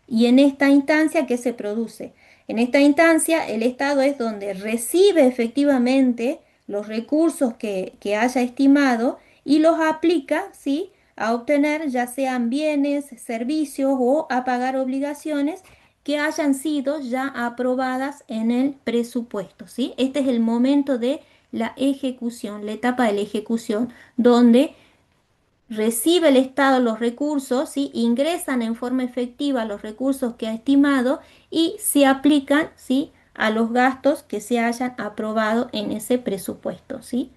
Y en esta instancia, ¿qué se produce? En esta instancia, el Estado es donde recibe efectivamente los recursos que haya estimado y los aplica, ¿sí? A obtener ya sean bienes, servicios o a pagar obligaciones que hayan sido ya aprobadas en el presupuesto, ¿sí? Este es el momento de la ejecución, la etapa de la ejecución, donde recibe el Estado los recursos, ¿sí? Ingresan en forma efectiva los recursos que ha estimado y se aplican, ¿sí? A los gastos que se hayan aprobado en ese presupuesto, ¿sí?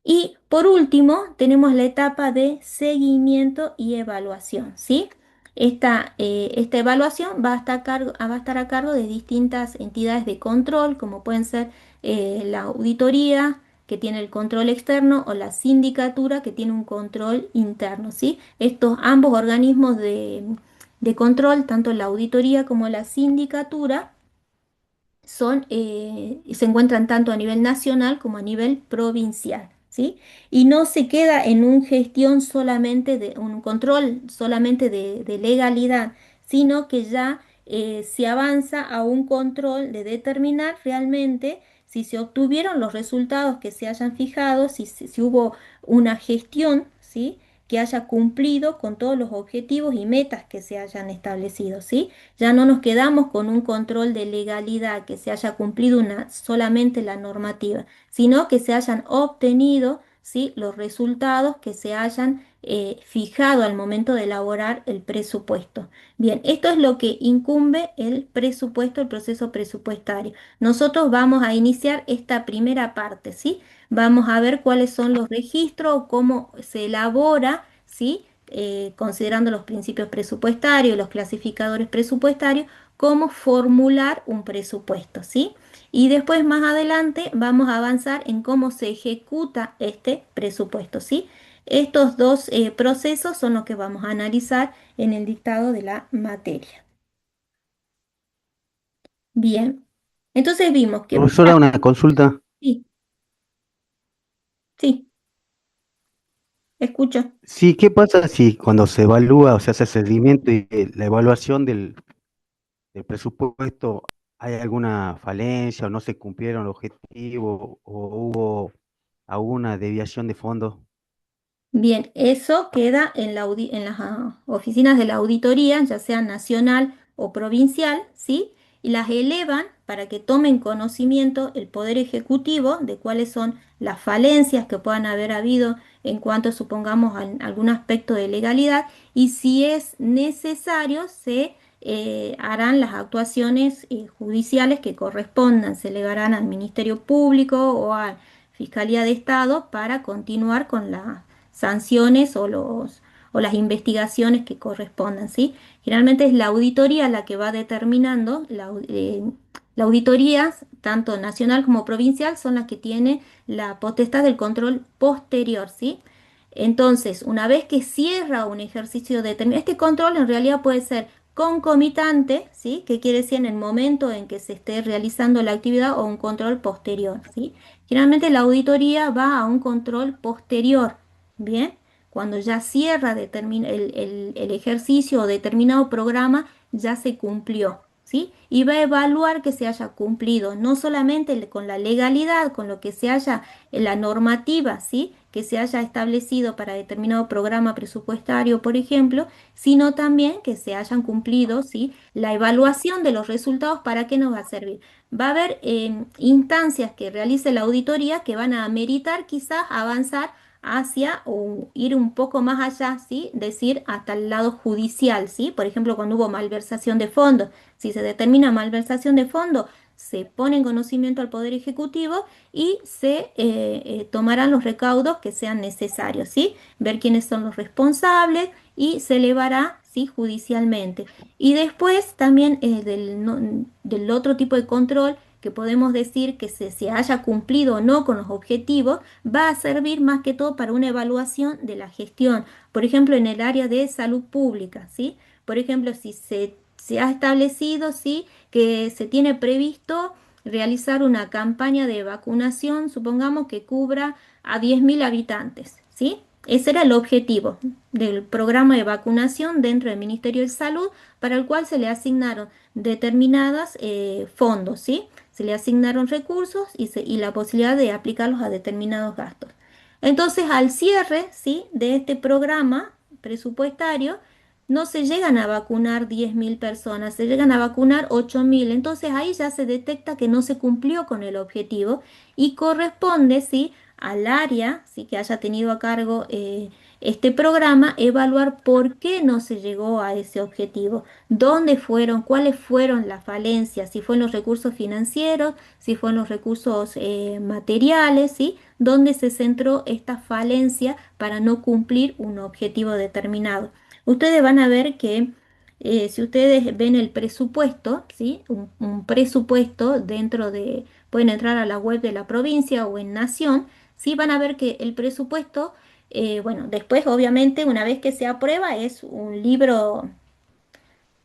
Y por último, tenemos la etapa de seguimiento y evaluación, ¿sí? Esta evaluación va a estar a cargo de distintas entidades de control, como pueden ser la auditoría, que tiene el control externo, o la sindicatura, que tiene un control interno, ¿sí? Estos ambos organismos de control, tanto la auditoría como la sindicatura, se encuentran tanto a nivel nacional como a nivel provincial, ¿sí? Y no se queda en un gestión solamente de un control solamente de legalidad, sino que ya se avanza a un control de determinar realmente si se obtuvieron los resultados que se hayan fijado, si hubo una gestión, ¿sí? Que haya cumplido con todos los objetivos y metas que se hayan establecido, ¿sí? Ya no nos quedamos con un control de legalidad, que se haya cumplido solamente la normativa, sino que se hayan obtenido, ¿sí? Los resultados que se hayan fijado al momento de elaborar el presupuesto. Bien, esto es lo que incumbe el presupuesto, el proceso presupuestario. Nosotros vamos a iniciar esta primera parte, ¿sí? Vamos a ver cuáles son los registros, cómo se elabora, ¿sí? Considerando los principios presupuestarios, los clasificadores presupuestarios, cómo formular un presupuesto, ¿sí? Y después más adelante vamos a avanzar en cómo se ejecuta este presupuesto, ¿sí? Estos dos procesos son los que vamos a analizar en el dictado de la materia. Bien, entonces vimos que, Profesora, una consulta. sí, sí, escucho. Sí, ¿qué pasa si cuando se evalúa o se hace seguimiento y la evaluación del presupuesto hay alguna falencia o no se cumplieron los objetivos o hubo alguna desviación de fondos? Bien, eso queda en las oficinas de la auditoría, ya sea nacional o provincial, ¿sí? Y las elevan para que tomen conocimiento el Poder Ejecutivo de cuáles son las falencias que puedan haber habido en cuanto, supongamos, a algún aspecto de legalidad y si es necesario, se harán las actuaciones judiciales que correspondan, se elevarán al Ministerio Público o a Fiscalía de Estado para continuar con la sanciones o las investigaciones que correspondan, ¿sí? Generalmente es la auditoría la que va determinando, la auditoría, tanto nacional como provincial, son las que tienen la potestad del control posterior, ¿sí? Entonces, una vez que cierra un ejercicio determinado, este control en realidad puede ser concomitante, ¿sí? Que quiere decir en el momento en que se esté realizando la actividad o un control posterior, ¿sí? Generalmente la auditoría va a un control posterior, ¿bien? Cuando ya cierra el ejercicio o determinado programa, ya se cumplió, ¿sí? Y va a evaluar que se haya cumplido, no solamente con la legalidad, con lo que se haya, la normativa, ¿sí? Que se haya establecido para determinado programa presupuestario, por ejemplo, sino también que se hayan cumplido, ¿sí? La evaluación de los resultados, ¿para qué nos va a servir? Va a haber instancias que realice la auditoría que van a ameritar quizás avanzar hacia o ir un poco más allá, ¿sí? Decir hasta el lado judicial, ¿sí? Por ejemplo, cuando hubo malversación de fondos, si se determina malversación de fondos, se pone en conocimiento al Poder Ejecutivo y se tomarán los recaudos que sean necesarios, ¿sí? Ver quiénes son los responsables y se elevará, ¿sí? Judicialmente. Y después también del otro tipo de control que podemos decir que se haya cumplido o no con los objetivos, va a servir más que todo para una evaluación de la gestión. Por ejemplo, en el área de salud pública, ¿sí? Por ejemplo, si se ha establecido, ¿sí? Que se tiene previsto realizar una campaña de vacunación, supongamos que cubra a 10.000 habitantes, ¿sí? Ese era el objetivo del programa de vacunación dentro del Ministerio de Salud, para el cual se le asignaron determinados fondos, ¿sí? Se le asignaron recursos y la posibilidad de aplicarlos a determinados gastos. Entonces, al cierre, ¿sí? De este programa presupuestario, no se llegan a vacunar 10.000 personas, se llegan a vacunar 8.000. Entonces ahí ya se detecta que no se cumplió con el objetivo y corresponde, ¿sí? Al área, ¿sí? Que haya tenido a cargo este programa, evaluar por qué no se llegó a ese objetivo, dónde fueron, cuáles fueron las falencias, si fue en los recursos financieros, si fue en los recursos materiales, ¿sí? Dónde se centró esta falencia para no cumplir un objetivo determinado. Ustedes van a ver que si ustedes ven el presupuesto, ¿sí? Un presupuesto pueden entrar a la web de la provincia o en Nación, ¿sí? Van a ver que el presupuesto, bueno, después obviamente una vez que se aprueba es un libro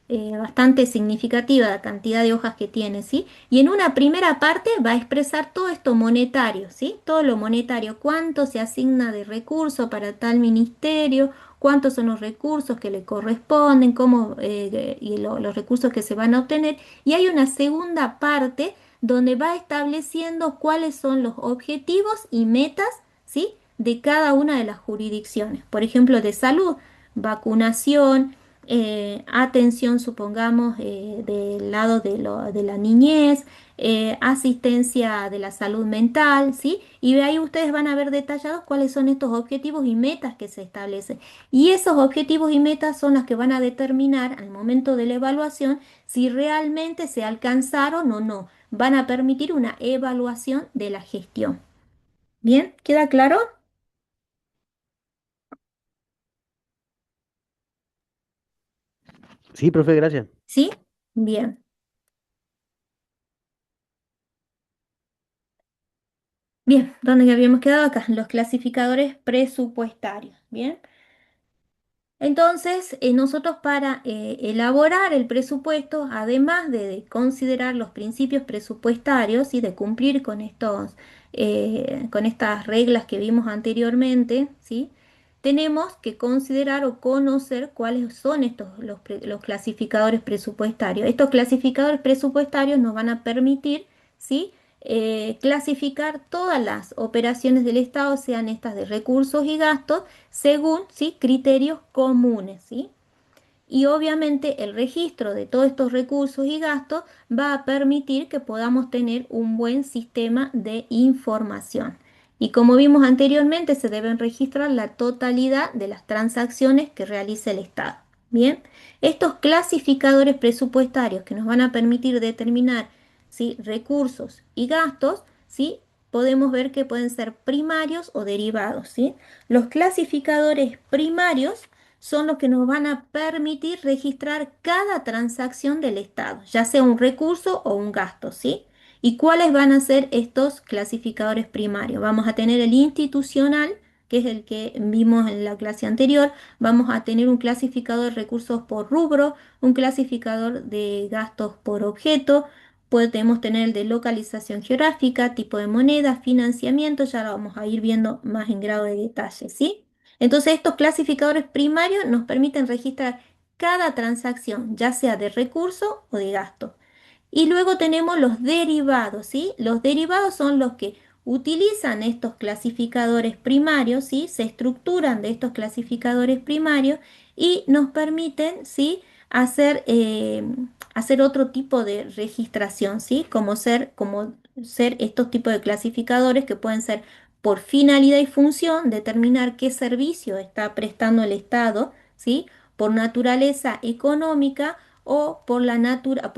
bastante significativa la cantidad de hojas que tiene, ¿sí? Y en una primera parte va a expresar todo esto monetario, ¿sí? Todo lo monetario, cuánto se asigna de recursos para tal ministerio, cuántos son los recursos que le corresponden, cómo, los recursos que se van a obtener. Y hay una segunda parte donde va estableciendo cuáles son los objetivos y metas, ¿sí? De cada una de las jurisdicciones. Por ejemplo, de salud, vacunación, atención, supongamos, del lado de la niñez, asistencia de la salud mental, ¿sí? Y de ahí ustedes van a ver detallados cuáles son estos objetivos y metas que se establecen. Y esos objetivos y metas son las que van a determinar al momento de la evaluación si realmente se alcanzaron o no. Van a permitir una evaluación de la gestión. ¿Bien? ¿Queda claro? Sí, profe, gracias. ¿Sí? Bien. Bien, ¿dónde habíamos quedado acá? Los clasificadores presupuestarios. Bien. Entonces, nosotros para elaborar el presupuesto, además de considerar los principios presupuestarios y de cumplir con con estas reglas que vimos anteriormente, ¿sí? Tenemos que considerar o conocer cuáles son los clasificadores presupuestarios. Estos clasificadores presupuestarios nos van a permitir, ¿sí? Clasificar todas las operaciones del Estado, sean estas de recursos y gastos, según, ¿sí? Criterios comunes, ¿sí? Y obviamente el registro de todos estos recursos y gastos va a permitir que podamos tener un buen sistema de información. Y como vimos anteriormente, se deben registrar la totalidad de las transacciones que realiza el Estado. Bien, estos clasificadores presupuestarios que nos van a permitir determinar, ¿sí? Recursos y gastos, ¿sí? Podemos ver que pueden ser primarios o derivados, ¿sí? Los clasificadores primarios son los que nos van a permitir registrar cada transacción del Estado, ya sea un recurso o un gasto, ¿sí? ¿Y cuáles van a ser estos clasificadores primarios? Vamos a tener el institucional, que es el que vimos en la clase anterior. Vamos a tener un clasificador de recursos por rubro, un clasificador de gastos por objeto. Podemos tener el de localización geográfica, tipo de moneda, financiamiento, ya lo vamos a ir viendo más en grado de detalle, ¿sí? Entonces, estos clasificadores primarios nos permiten registrar cada transacción, ya sea de recurso o de gasto. Y luego tenemos los derivados, ¿sí? Los derivados son los que utilizan estos clasificadores primarios, ¿sí? Se estructuran de estos clasificadores primarios y nos permiten, ¿sí? Hacer, hacer otro tipo de registración, ¿sí? Como ser estos tipos de clasificadores que pueden ser por finalidad y función, determinar qué servicio está prestando el Estado, ¿sí? Por naturaleza económica o por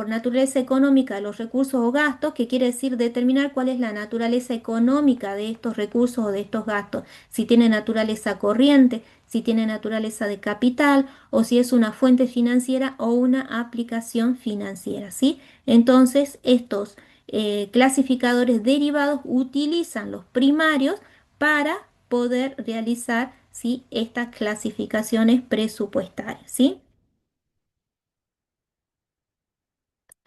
naturaleza económica de los recursos o gastos, que quiere decir determinar cuál es la naturaleza económica de estos recursos o de estos gastos, si tiene naturaleza corriente, si tiene naturaleza de capital o si es una fuente financiera o una aplicación financiera, ¿sí? Entonces, estos clasificadores derivados utilizan los primarios para poder realizar, ¿sí? Estas clasificaciones presupuestarias, ¿sí?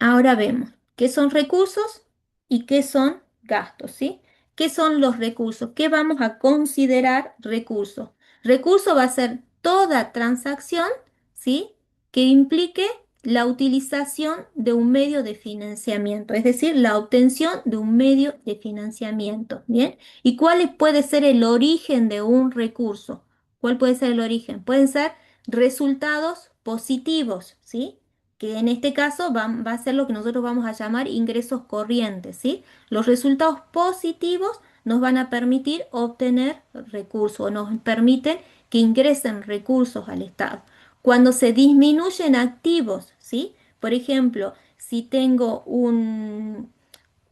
Ahora vemos qué son recursos y qué son gastos, ¿sí? ¿Qué son los recursos? ¿Qué vamos a considerar recursos? Recurso va a ser toda transacción, ¿sí? Que implique la utilización de un medio de financiamiento, es decir, la obtención de un medio de financiamiento, ¿bien? ¿Y cuál puede ser el origen de un recurso? ¿Cuál puede ser el origen? Pueden ser resultados positivos, ¿sí? Que en este caso va a ser lo que nosotros vamos a llamar ingresos corrientes, ¿sí? Los resultados positivos nos van a permitir obtener recursos, nos permiten que ingresen recursos al Estado. Cuando se disminuyen activos, ¿sí? Por ejemplo, si tengo un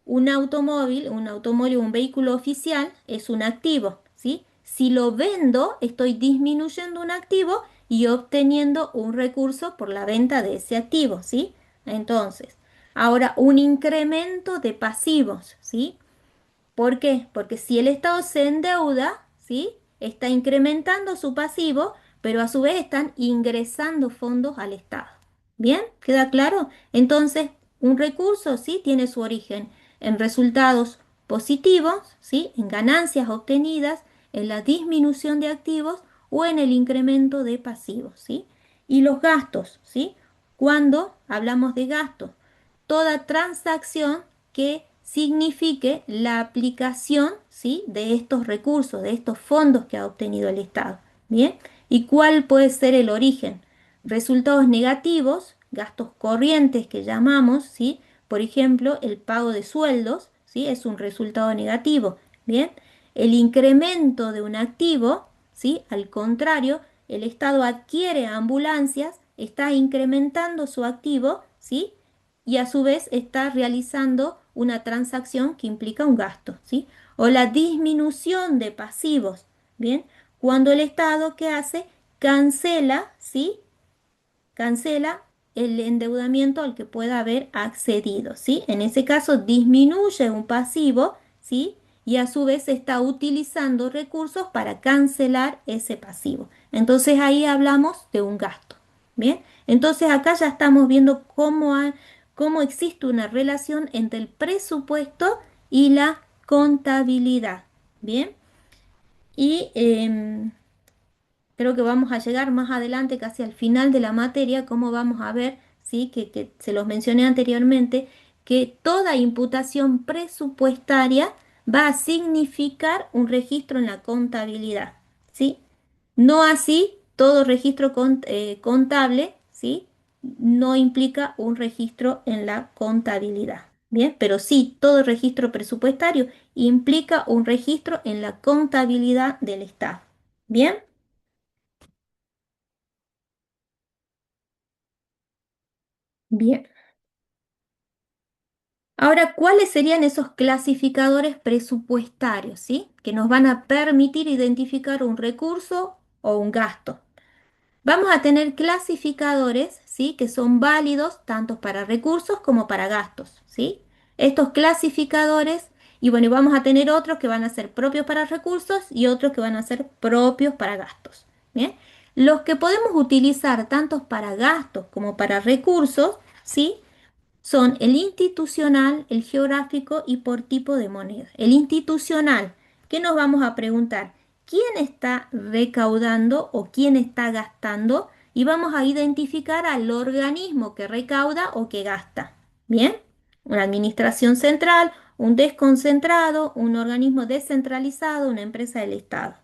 automóvil, un vehículo oficial es un activo, ¿sí? Si lo vendo, estoy disminuyendo un activo y obteniendo un recurso por la venta de ese activo, ¿sí? Entonces, ahora un incremento de pasivos, ¿sí? ¿Por qué? Porque si el Estado se endeuda, ¿sí? Está incrementando su pasivo, pero a su vez están ingresando fondos al Estado. ¿Bien? ¿Queda claro? Entonces, un recurso, ¿sí? Tiene su origen en resultados positivos, ¿sí? En ganancias obtenidas, en la disminución de activos o en el incremento de pasivos, ¿sí? Y los gastos, ¿sí? Cuando hablamos de gastos, toda transacción que signifique la aplicación, ¿sí? De estos recursos, de estos fondos que ha obtenido el Estado. ¿Bien? ¿Y cuál puede ser el origen? Resultados negativos, gastos corrientes que llamamos, ¿sí? Por ejemplo, el pago de sueldos, ¿sí? Es un resultado negativo. Bien, el incremento de un activo, ¿sí? Al contrario, el Estado adquiere ambulancias, está incrementando su activo, ¿sí? Y a su vez está realizando una transacción que implica un gasto, ¿sí? O la disminución de pasivos, ¿bien? Cuando el Estado, ¿qué hace? Cancela, ¿sí? Cancela el endeudamiento al que pueda haber accedido, ¿sí? En ese caso disminuye un pasivo, ¿sí? Y a su vez está utilizando recursos para cancelar ese pasivo. Entonces ahí hablamos de un gasto, ¿bien? Entonces acá ya estamos viendo cómo existe una relación entre el presupuesto y la contabilidad, ¿bien? Y creo que vamos a llegar más adelante, casi al final de la materia, como vamos a ver, ¿sí? Que se los mencioné anteriormente, que toda imputación presupuestaria va a significar un registro en la contabilidad, ¿sí? No así, todo registro contable, ¿sí? No implica un registro en la contabilidad, ¿bien? Pero sí, todo registro presupuestario implica un registro en la contabilidad del Estado, ¿bien? Bien. Ahora, ¿cuáles serían esos clasificadores presupuestarios, ¿sí? Que nos van a permitir identificar un recurso o un gasto. Vamos a tener clasificadores, ¿sí? Que son válidos tanto para recursos como para gastos, ¿sí? Estos clasificadores, y bueno, y vamos a tener otros que van a ser propios para recursos y otros que van a ser propios para gastos, ¿bien? Los que podemos utilizar tanto para gastos como para recursos, ¿sí? Son el institucional, el geográfico y por tipo de moneda. El institucional, ¿qué nos vamos a preguntar? ¿Quién está recaudando o quién está gastando? Y vamos a identificar al organismo que recauda o que gasta. ¿Bien? Una administración central, un desconcentrado, un organismo descentralizado, una empresa del Estado.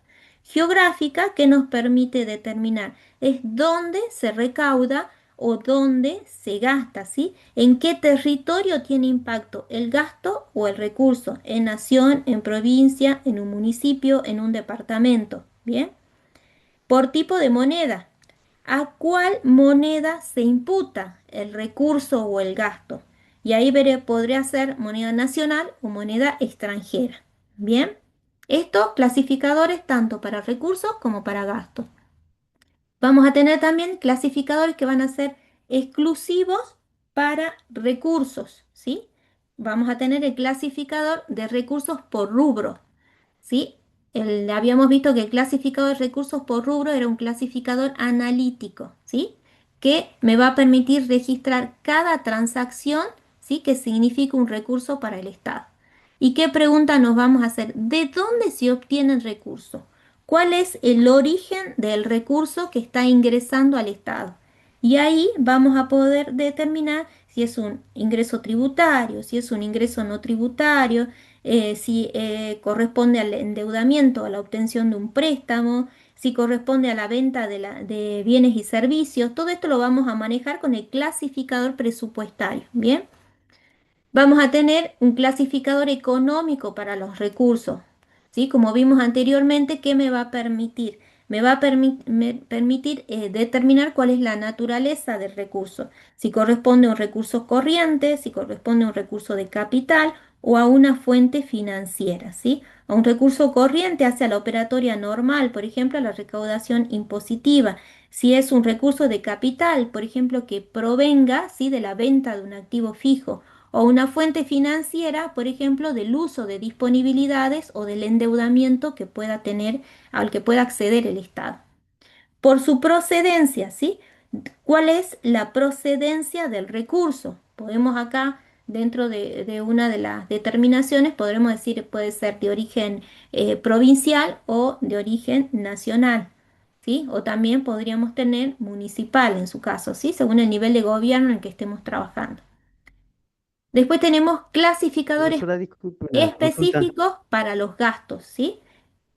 Geográfica, que nos permite determinar es dónde se recauda o dónde se gasta, ¿sí? ¿En qué territorio tiene impacto el gasto o el recurso? ¿En nación, en provincia, en un municipio, en un departamento? ¿Bien? Por tipo de moneda. ¿A cuál moneda se imputa el recurso o el gasto? Y ahí podría ser moneda nacional o moneda extranjera. ¿Bien? Estos clasificadores tanto para recursos como para gastos. Vamos a tener también clasificadores que van a ser exclusivos para recursos, ¿sí? Vamos a tener el clasificador de recursos por rubro, ¿sí? Habíamos visto que el clasificador de recursos por rubro era un clasificador analítico, ¿sí? Que me va a permitir registrar cada transacción, ¿sí? Que significa un recurso para el Estado. ¿Y qué pregunta nos vamos a hacer? ¿De dónde se obtienen recursos? ¿Cuál es el origen del recurso que está ingresando al Estado? Y ahí vamos a poder determinar si es un ingreso tributario, si es un ingreso no tributario, si corresponde al endeudamiento, a la obtención de un préstamo, si corresponde a la venta de bienes y servicios. Todo esto lo vamos a manejar con el clasificador presupuestario. Bien. Vamos a tener un clasificador económico para los recursos, ¿sí? Como vimos anteriormente, ¿qué me va a permitir? Me va a permitir determinar cuál es la naturaleza del recurso, si corresponde a un recurso corriente, si corresponde a un recurso de capital o a una fuente financiera, ¿sí? A un recurso corriente hacia la operatoria normal, por ejemplo, a la recaudación impositiva. Si es un recurso de capital, por ejemplo, que provenga, ¿sí? De la venta de un activo fijo o una fuente financiera, por ejemplo, del uso de disponibilidades o del endeudamiento al que pueda acceder el Estado. Por su procedencia, ¿sí? ¿Cuál es la procedencia del recurso? Podemos acá, dentro de una de las determinaciones, podremos decir puede ser de origen provincial o de origen nacional, ¿sí? O también podríamos tener municipal en su caso, ¿sí? Según el nivel de gobierno en el que estemos trabajando. Después tenemos clasificadores Profesora, disculpe una consulta. específicos para los gastos, ¿sí?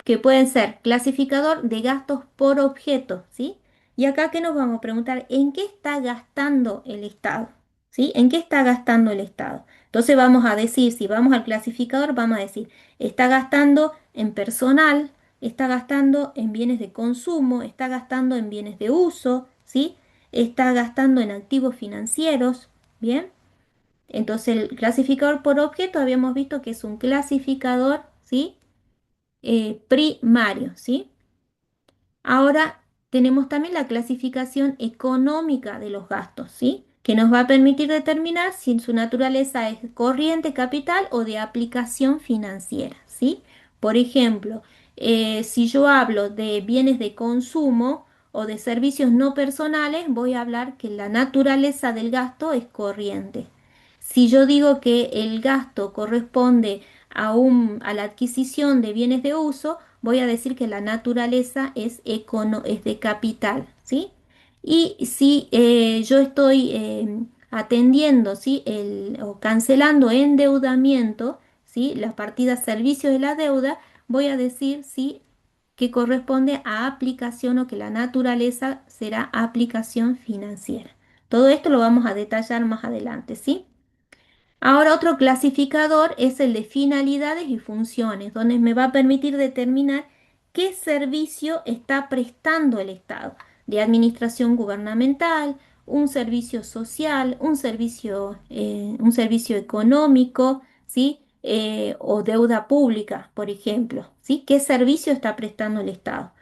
Que pueden ser clasificador de gastos por objeto, ¿sí? Y acá que nos vamos a preguntar, ¿en qué está gastando el Estado? ¿Sí? ¿En qué está gastando el Estado? Entonces vamos a decir, si vamos al clasificador, vamos a decir, está gastando en personal, está gastando en bienes de consumo, está gastando en bienes de uso, ¿sí? Está gastando en activos financieros, ¿bien? Entonces el clasificador por objeto habíamos visto que es un clasificador, ¿sí? Primario, ¿sí? Ahora tenemos también la clasificación económica de los gastos, ¿sí? Que nos va a permitir determinar si su naturaleza es corriente, capital o de aplicación financiera, ¿sí? Por ejemplo, si yo hablo de bienes de consumo o de servicios no personales, voy a hablar que la naturaleza del gasto es corriente. Si yo digo que el gasto corresponde a la adquisición de bienes de uso, voy a decir que la naturaleza es de capital, ¿sí? Y si yo estoy atendiendo, ¿sí? O cancelando endeudamiento, ¿sí? La partida servicios de la deuda, voy a decir, ¿sí? Que corresponde a aplicación o que la naturaleza será aplicación financiera. Todo esto lo vamos a detallar más adelante, ¿sí? Ahora otro clasificador es el de finalidades y funciones, donde me va a permitir determinar qué servicio está prestando el Estado, de administración gubernamental, un servicio social, un servicio económico, ¿sí? O deuda pública, por ejemplo, ¿sí? ¿Qué servicio está prestando el Estado?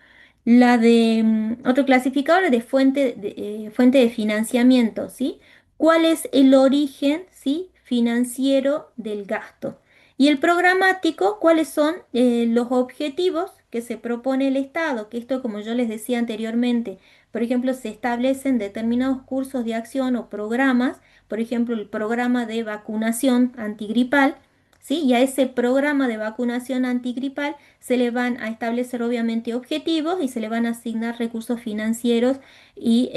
Otro clasificador es de fuente de financiamiento, ¿sí? ¿Cuál es el origen, ¿sí? Financiero del gasto? Y el programático, ¿cuáles son los objetivos que se propone el Estado? Que esto, como yo les decía anteriormente, por ejemplo, se establecen determinados cursos de acción o programas, por ejemplo, el programa de vacunación antigripal, ¿sí? Y a ese programa de vacunación antigripal se le van a establecer obviamente objetivos y se le van a asignar recursos financieros y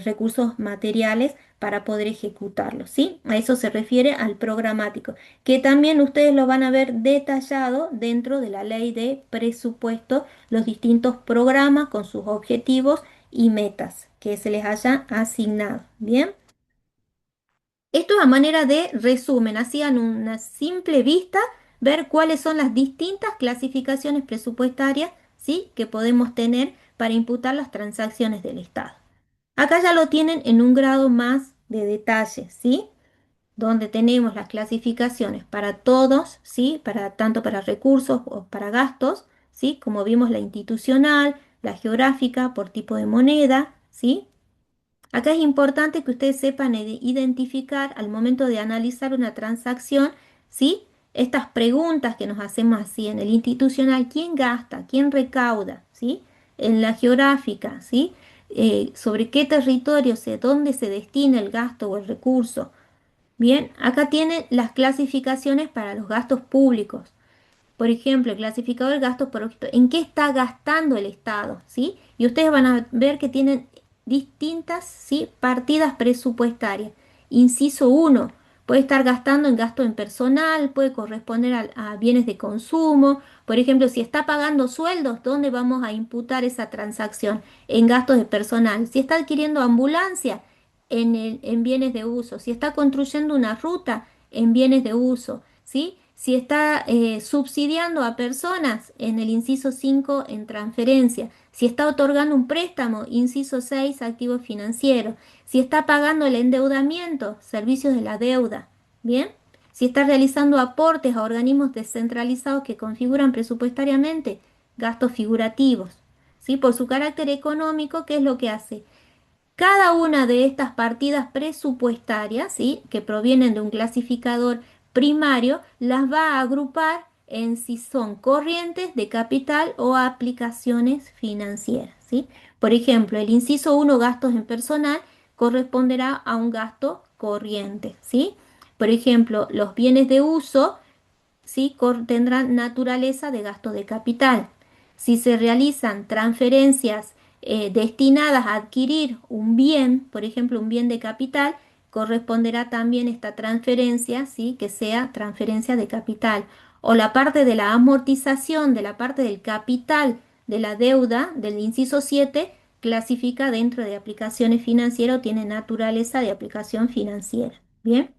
recursos materiales para poder ejecutarlo, ¿sí? A eso se refiere al programático, que también ustedes lo van a ver detallado dentro de la ley de presupuesto, los distintos programas con sus objetivos y metas que se les haya asignado, ¿bien? Esto es a manera de resumen, hacían una simple vista, ver cuáles son las distintas clasificaciones presupuestarias, ¿sí? Que podemos tener para imputar las transacciones del Estado. Acá ya lo tienen en un grado más de detalle, ¿sí? Donde tenemos las clasificaciones para todos, ¿sí? Para, tanto para recursos o para gastos, ¿sí? Como vimos la institucional, la geográfica por tipo de moneda, ¿sí? Acá es importante que ustedes sepan identificar al momento de analizar una transacción, ¿sí? Estas preguntas que nos hacemos así en el institucional, ¿quién gasta? ¿Quién recauda? ¿Sí? En la geográfica, ¿sí? Sobre qué territorio, dónde se destina el gasto o el recurso. Bien, acá tienen las clasificaciones para los gastos públicos. Por ejemplo, el clasificador de gastos por objeto, ¿en qué está gastando el Estado? ¿Sí? Y ustedes van a ver que tienen distintas, ¿sí? Partidas presupuestarias. Inciso uno, puede estar gastando en gasto en personal, puede corresponder a bienes de consumo. Por ejemplo, si está pagando sueldos, ¿dónde vamos a imputar esa transacción? En gastos de personal. Si está adquiriendo ambulancia, en bienes de uso. Si está construyendo una ruta, en bienes de uso. ¿Sí? Si está subsidiando a personas en el inciso 5 en transferencia, si está otorgando un préstamo, inciso 6 activo financiero, si está pagando el endeudamiento, servicios de la deuda, ¿bien? Si está realizando aportes a organismos descentralizados que configuran presupuestariamente gastos figurativos, ¿sí? Por su carácter económico, ¿qué es lo que hace? Cada una de estas partidas presupuestarias, ¿sí? Que provienen de un clasificador primario, las va a agrupar en si son corrientes de capital o aplicaciones financieras, ¿sí? Por ejemplo, el inciso uno, gastos en personal, corresponderá a un gasto corriente, ¿sí? Por ejemplo, los bienes de uso, ¿sí? Tendrán naturaleza de gasto de capital. Si se realizan transferencias destinadas a adquirir un bien, por ejemplo, un bien de capital, corresponderá también esta transferencia, ¿sí? Que sea transferencia de capital. O la parte de la amortización de la parte del capital de la deuda del inciso 7 clasifica dentro de aplicaciones financieras o tiene naturaleza de aplicación financiera. Bien.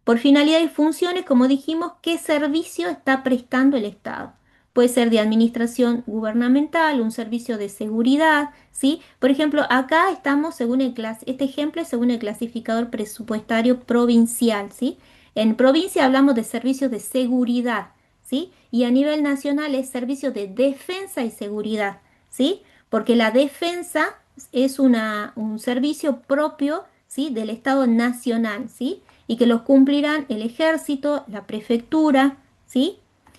Por finalidad y funciones, como dijimos, ¿qué servicio está prestando el Estado? Puede ser de administración gubernamental, un servicio de seguridad, ¿sí? Por ejemplo, acá estamos según este ejemplo es según el clasificador presupuestario provincial, ¿sí? En provincia hablamos de servicios de seguridad, ¿sí? Y a nivel nacional es servicio de defensa y seguridad, ¿sí? Porque la defensa es un servicio propio, ¿sí? Del Estado nacional, ¿sí? Y que los cumplirán el ejército, la prefectura, ¿sí?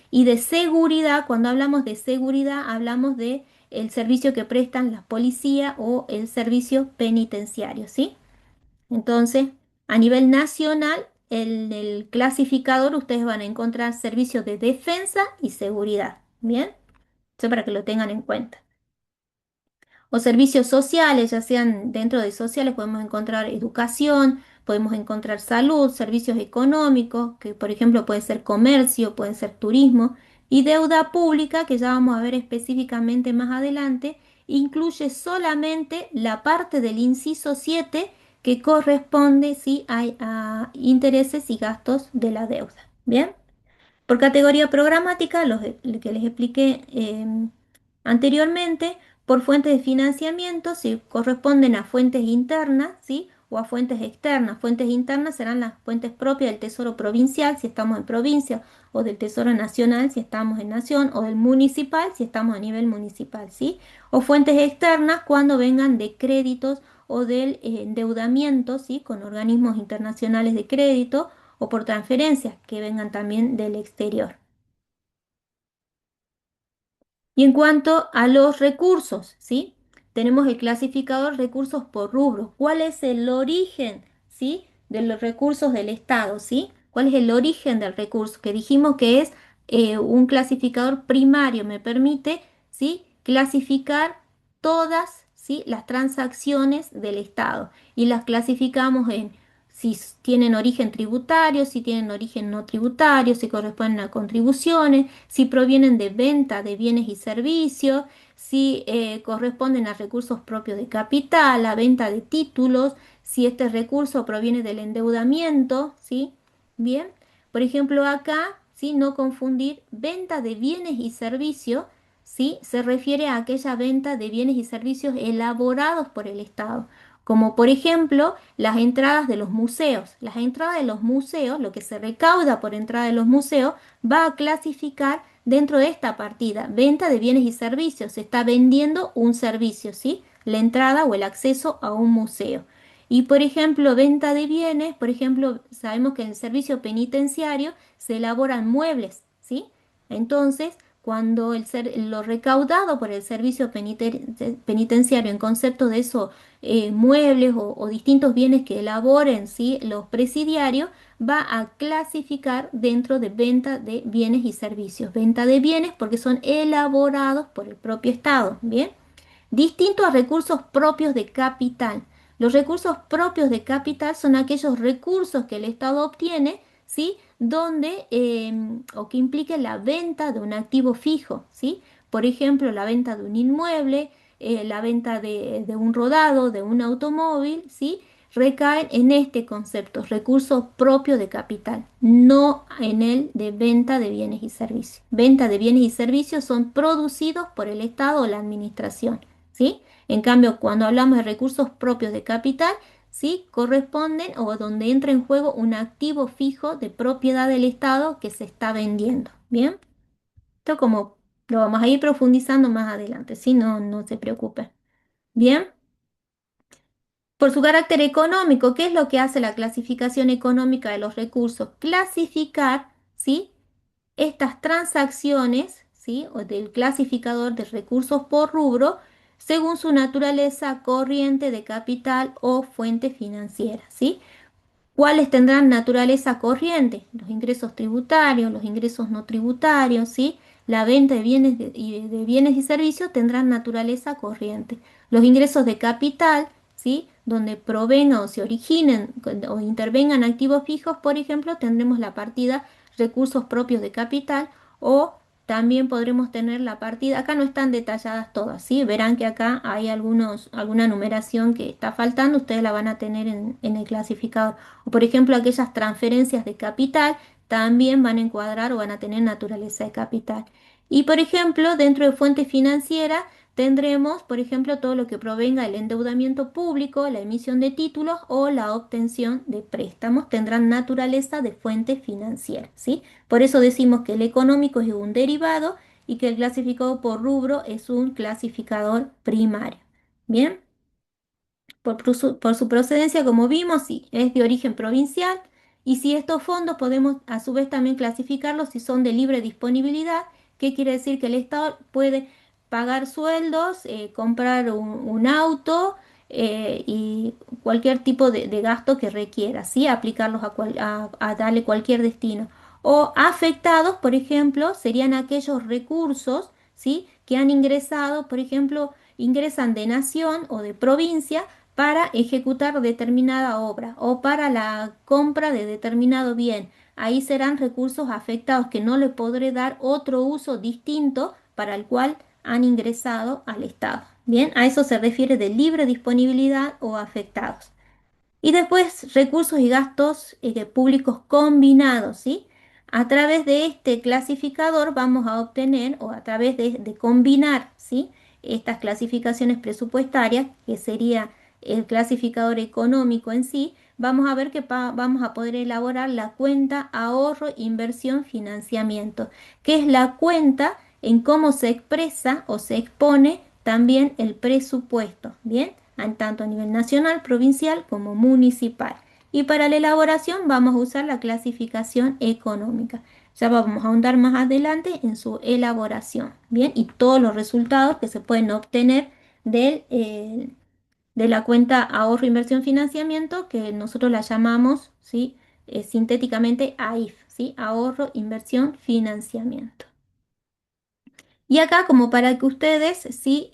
Y de seguridad, cuando hablamos de seguridad, hablamos de el servicio que prestan la policía o el servicio penitenciario, ¿sí? Entonces, a nivel nacional, en el clasificador ustedes van a encontrar servicios de defensa y seguridad, ¿bien? Eso para que lo tengan en cuenta. O servicios sociales, ya sean dentro de sociales, podemos encontrar educación, podemos encontrar salud, servicios económicos, que por ejemplo puede ser comercio, puede ser turismo, y deuda pública, que ya vamos a ver específicamente más adelante, incluye solamente la parte del inciso 7 que corresponde, sí, a intereses y gastos de la deuda. Bien. Por categoría programática, que les expliqué anteriormente, por fuentes de financiamiento, si corresponden a fuentes internas, ¿sí? O a fuentes externas. Fuentes internas serán las fuentes propias del Tesoro Provincial, si estamos en provincia, o del Tesoro Nacional, si estamos en nación, o del municipal, si estamos a nivel municipal, ¿sí? O fuentes externas cuando vengan de créditos o del endeudamiento, ¿sí? Con organismos internacionales de crédito o por transferencias que vengan también del exterior. Y en cuanto a los recursos, ¿sí? Tenemos el clasificador recursos por rubro. ¿Cuál es el origen, ¿sí? De los recursos del Estado, ¿sí? ¿Cuál es el origen del recurso? Que dijimos que es un clasificador primario, me permite, ¿sí? Clasificar todas, ¿sí? Las transacciones del Estado y las clasificamos en si tienen origen tributario, si tienen origen no tributario, si corresponden a contribuciones, si provienen de venta de bienes y servicios, si corresponden a recursos propios de capital, a venta de títulos, si este recurso proviene del endeudamiento, ¿sí? Bien, por ejemplo acá, ¿sí? No confundir venta de bienes y servicios, ¿sí? Se refiere a aquella venta de bienes y servicios elaborados por el Estado, como por ejemplo las entradas de los museos. Las entradas de los museos, lo que se recauda por entrada de los museos, va a clasificar dentro de esta partida, venta de bienes y servicios. Se está vendiendo un servicio, ¿sí? La entrada o el acceso a un museo. Y por ejemplo, venta de bienes, por ejemplo, sabemos que en el servicio penitenciario se elaboran muebles, ¿sí? Entonces, cuando lo recaudado por el servicio penitenciario en concepto de esos muebles o distintos bienes que elaboren, ¿sí? Los presidiarios, va a clasificar dentro de venta de bienes y servicios. Venta de bienes porque son elaborados por el propio Estado, ¿bien? Distinto a recursos propios de capital. Los recursos propios de capital son aquellos recursos que el Estado obtiene, ¿sí? Donde, o que implique la venta de un activo fijo, ¿sí? Por ejemplo, la venta de un inmueble, la venta de un rodado, de un automóvil, ¿sí? Recaen en este concepto, recursos propios de capital, no en el de venta de bienes y servicios. Venta de bienes y servicios son producidos por el Estado o la administración, ¿sí? En cambio, cuando hablamos de recursos propios de capital, ¿sí? Corresponden o donde entra en juego un activo fijo de propiedad del Estado que se está vendiendo, ¿bien? Esto como lo vamos a ir profundizando más adelante, ¿sí? No, no se preocupen. Bien. Por su carácter económico, ¿qué es lo que hace la clasificación económica de los recursos? Clasificar, ¿sí? Estas transacciones, ¿sí? O del clasificador de recursos por rubro, según su naturaleza corriente de capital o fuente financiera, ¿sí? ¿Cuáles tendrán naturaleza corriente? Los ingresos tributarios, los ingresos no tributarios, ¿sí? La venta de bienes y servicios tendrán naturaleza corriente. Los ingresos de capital, ¿sí? Donde provengan o se originen o intervengan activos fijos, por ejemplo, tendremos la partida recursos propios de capital o también podremos tener la partida, acá no están detalladas todas, ¿sí? Verán que acá hay alguna numeración que está faltando, ustedes la van a tener en el clasificador. O por ejemplo, aquellas transferencias de capital también van a encuadrar o van a tener naturaleza de capital. Y por ejemplo, dentro de fuente financiera tendremos, por ejemplo, todo lo que provenga del endeudamiento público, la emisión de títulos o la obtención de préstamos tendrán naturaleza de fuente financiera, ¿sí? Por eso decimos que el económico es un derivado y que el clasificado por rubro es un clasificador primario. Bien. Por su procedencia, como vimos, si es de origen provincial y si estos fondos podemos a su vez también clasificarlos si son de libre disponibilidad, que quiere decir que el Estado puede pagar sueldos, comprar un auto y cualquier tipo de gasto que requiera, ¿sí? Aplicarlos a darle cualquier destino. O afectados, por ejemplo, serían aquellos recursos, ¿sí? Que han ingresado, por ejemplo, ingresan de nación o de provincia para ejecutar determinada obra o para la compra de determinado bien. Ahí serán recursos afectados que no le podré dar otro uso distinto para el cual han ingresado al Estado. Bien, a eso se refiere de libre disponibilidad o afectados. Y después recursos y gastos públicos combinados, ¿sí? A través de este clasificador vamos a obtener, o a través de combinar, ¿sí? Estas clasificaciones presupuestarias, que sería el clasificador económico en sí, vamos a ver que vamos a poder elaborar la cuenta ahorro, inversión, financiamiento, que es la cuenta en cómo se expresa o se expone también el presupuesto, ¿bien? Tanto a nivel nacional, provincial como municipal. Y para la elaboración vamos a usar la clasificación económica. Ya vamos a ahondar más adelante en su elaboración, ¿bien? Y todos los resultados que se pueden obtener de la cuenta ahorro, inversión, financiamiento, que nosotros la llamamos, ¿sí? Sintéticamente AIF, ¿sí? Ahorro, inversión, financiamiento. Y acá, como para que ustedes sí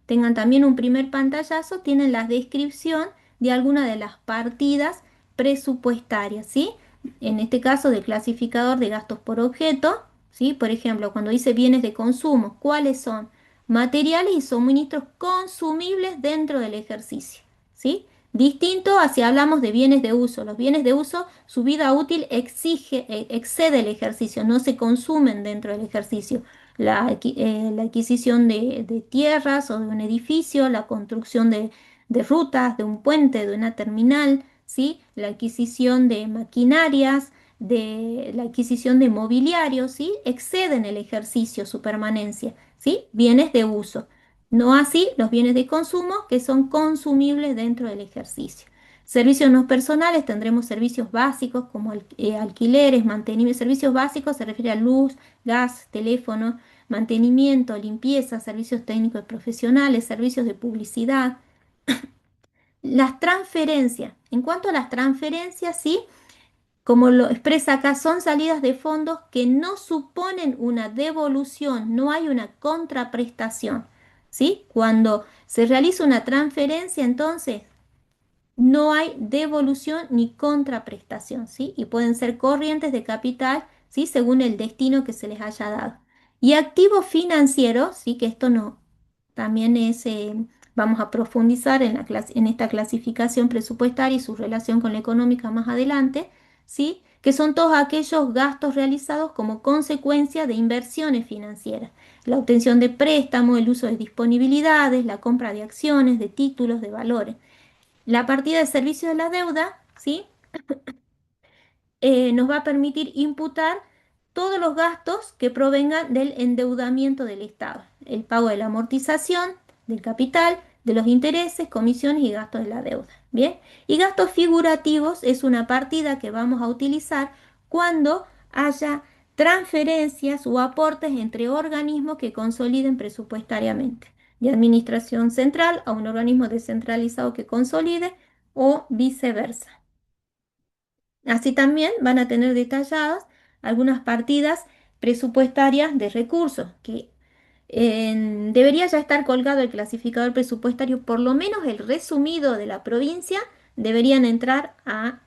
tengan también un primer pantallazo, tienen la descripción de alguna de las partidas presupuestarias, ¿sí? En este caso, de clasificador de gastos por objeto, ¿sí? Por ejemplo, cuando dice bienes de consumo, ¿cuáles son? Materiales y suministros consumibles dentro del ejercicio, ¿sí? Distinto a si hablamos de bienes de uso. Los bienes de uso, su vida útil excede el ejercicio, no se consumen dentro del ejercicio la adquisición de tierras o de un edificio, la construcción de rutas, de un puente, de una terminal, ¿sí? La adquisición de maquinarias, de la adquisición de mobiliario, ¿sí? Exceden el ejercicio, su permanencia, ¿sí? Bienes de uso. No así los bienes de consumo que son consumibles dentro del ejercicio. Servicios no personales, tendremos servicios básicos como alquileres, mantenimiento. Servicios básicos se refiere a luz, gas, teléfono, mantenimiento, limpieza, servicios técnicos y profesionales, servicios de publicidad. Las transferencias. En cuanto a las transferencias, sí, como lo expresa acá, son salidas de fondos que no suponen una devolución, no hay una contraprestación. ¿Sí? Cuando se realiza una transferencia, entonces no hay devolución ni contraprestación, ¿sí? Y pueden ser corrientes de capital, ¿sí? Según el destino que se les haya dado. Y activos financieros, ¿sí? Que esto no, también es, vamos a profundizar en en esta clasificación presupuestaria y su relación con la económica más adelante, ¿sí? Que son todos aquellos gastos realizados como consecuencia de inversiones financieras. La obtención de préstamos, el uso de disponibilidades, la compra de acciones, de títulos, de valores. La partida de servicio de la deuda, ¿sí? Nos va a permitir imputar todos los gastos que provengan del endeudamiento del Estado. El pago de la amortización, del capital, de los intereses, comisiones y gastos de la deuda. Bien. Y gastos figurativos es una partida que vamos a utilizar cuando haya transferencias o aportes entre organismos que consoliden presupuestariamente. de administración central a un organismo descentralizado que consolide o viceversa. Así también van a tener detalladas algunas partidas presupuestarias de recursos, que debería ya estar colgado el clasificador presupuestario, por lo menos el resumido de la provincia, deberían entrar a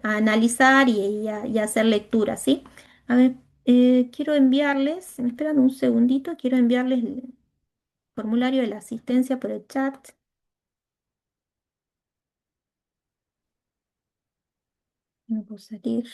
analizar y a hacer lectura, ¿sí? A ver, quiero enviarles, me esperan un segundito, quiero enviarles el formulario de la asistencia por el chat. No puedo salir.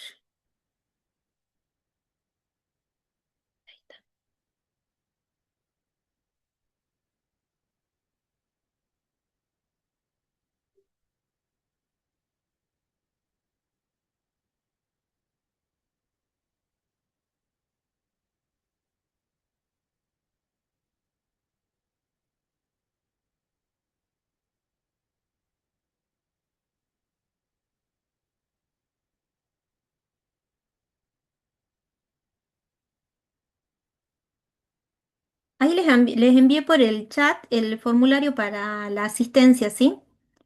Ahí les envié por el chat el formulario para la asistencia, ¿sí?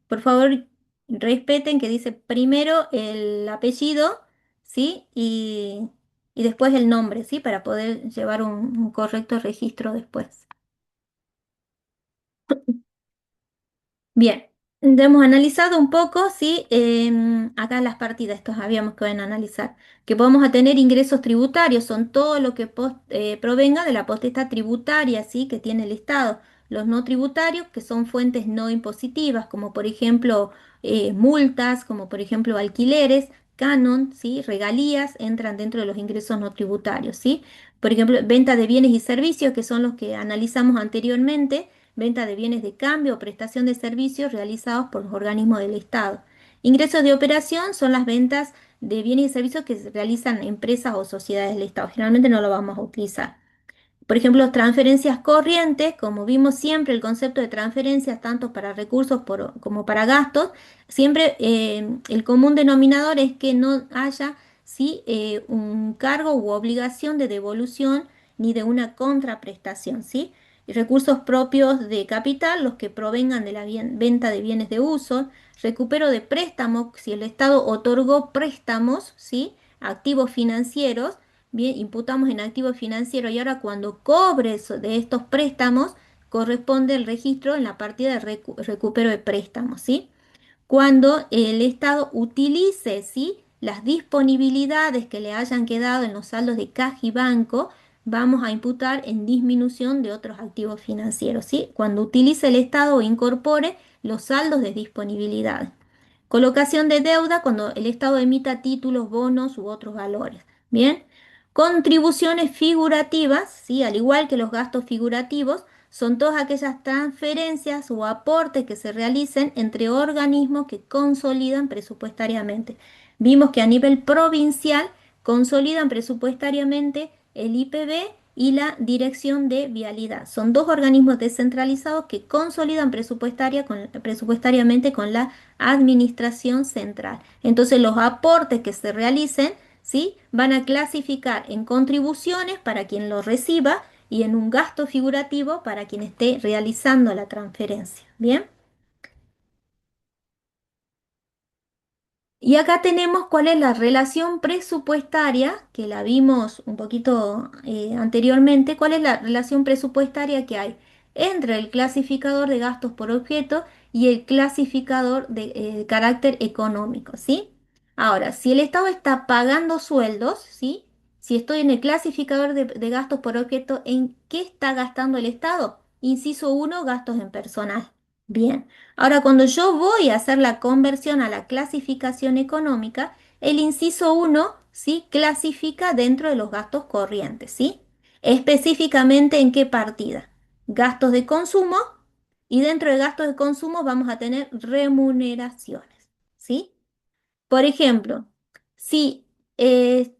Por favor, respeten que dice primero el apellido, ¿sí? Y después el nombre, ¿sí? Para poder llevar un correcto registro después. Bien, hemos analizado un poco, sí, acá las partidas, estos habíamos que van a analizar, que podemos a tener ingresos tributarios, son todo lo que provenga de la potestad tributaria, sí, que tiene el Estado. Los no tributarios, que son fuentes no impositivas, como por ejemplo multas, como por ejemplo alquileres, canon, sí, regalías, entran dentro de los ingresos no tributarios, sí. Por ejemplo, venta de bienes y servicios, que son los que analizamos anteriormente, venta de bienes de cambio o prestación de servicios realizados por los organismos del Estado. Ingresos de operación son las ventas de bienes y servicios que se realizan empresas o sociedades del Estado. Generalmente no lo vamos a utilizar. Por ejemplo, transferencias corrientes, como vimos siempre, el concepto de transferencias, tanto para recursos como para gastos, siempre el común denominador es que no haya ¿sí? Un cargo u obligación de devolución ni de una contraprestación, ¿sí? Y recursos propios de capital, los que provengan de la venta de bienes de uso, recupero de préstamos, si el Estado otorgó préstamos, ¿sí? Activos financieros, bien, imputamos en activo financiero y ahora cuando cobres de estos préstamos corresponde el registro en la partida de recupero de préstamos, ¿sí? Cuando el Estado utilice, ¿sí? Las disponibilidades que le hayan quedado en los saldos de caja y banco, vamos a imputar en disminución de otros activos financieros, ¿sí? Cuando utilice el Estado o incorpore los saldos de disponibilidad. Colocación de deuda cuando el Estado emita títulos, bonos u otros valores. Bien. Contribuciones figurativas, ¿sí? Al igual que los gastos figurativos, son todas aquellas transferencias o aportes que se realicen entre organismos que consolidan presupuestariamente. Vimos que a nivel provincial consolidan presupuestariamente el IPB y la Dirección de Vialidad. Son dos organismos descentralizados que consolidan presupuestariamente con la Administración Central. Entonces los aportes que se realicen, ¿sí? Van a clasificar en contribuciones para quien lo reciba y en un gasto figurativo para quien esté realizando la transferencia. ¿Bien? Y acá tenemos cuál es la relación presupuestaria, que la vimos un poquito anteriormente, cuál es la relación presupuestaria que hay entre el clasificador de gastos por objeto y el clasificador de carácter económico, ¿sí? Ahora, si el Estado está pagando sueldos, ¿sí? Si estoy en el clasificador de gastos por objeto, ¿en qué está gastando el Estado? Inciso uno, gastos en personal. Bien. Ahora, cuando yo voy a hacer la conversión a la clasificación económica, el inciso uno, ¿sí? Clasifica dentro de los gastos corrientes, ¿sí? Específicamente en qué partida. Gastos de consumo y dentro de gastos de consumo vamos a tener remuneraciones, ¿sí? Por ejemplo, si el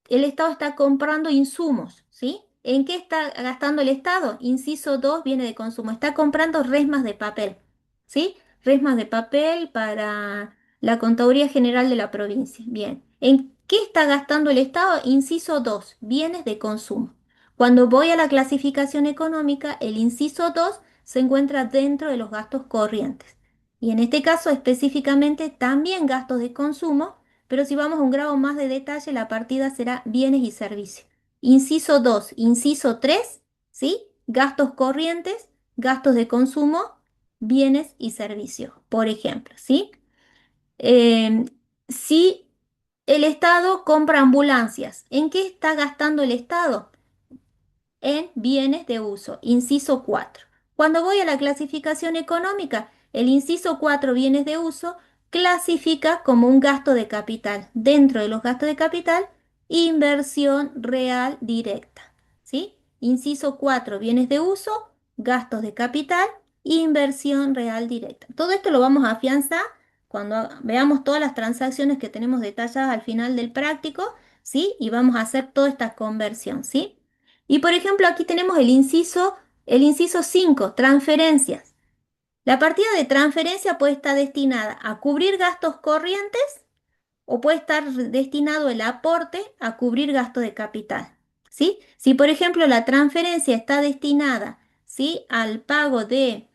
Estado está comprando insumos, ¿sí? ¿En qué está gastando el Estado? Inciso 2 viene de consumo. Está comprando resmas de papel, ¿sí? Resmas de papel para la Contaduría General de la provincia. Bien. ¿En qué está gastando el Estado? Inciso 2 bienes de consumo. Cuando voy a la clasificación económica, el inciso 2 se encuentra dentro de los gastos corrientes. Y en este caso específicamente también gastos de consumo, pero si vamos a un grado más de detalle, la partida será bienes y servicios. Inciso 2, inciso 3, ¿sí? Gastos corrientes, gastos de consumo, bienes y servicios, por ejemplo, ¿sí? Eh, si el Estado compra ambulancias, ¿en qué está gastando el Estado? En bienes de uso. Inciso 4. Cuando voy a la clasificación económica, el inciso 4, bienes de uso, clasifica como un gasto de capital. Dentro de los gastos de capital, inversión real directa. ¿Sí? Inciso 4, bienes de uso, gastos de capital, inversión real directa. Todo esto lo vamos a afianzar cuando veamos todas las transacciones que tenemos detalladas al final del práctico, ¿sí? Y vamos a hacer toda esta conversión, ¿sí? Y por ejemplo, aquí tenemos el inciso 5, transferencias. La partida de transferencia puede estar destinada a cubrir gastos corrientes o puede estar destinado el aporte a cubrir gasto de capital. ¿Sí? Si por ejemplo la transferencia está destinada, ¿sí?, al pago de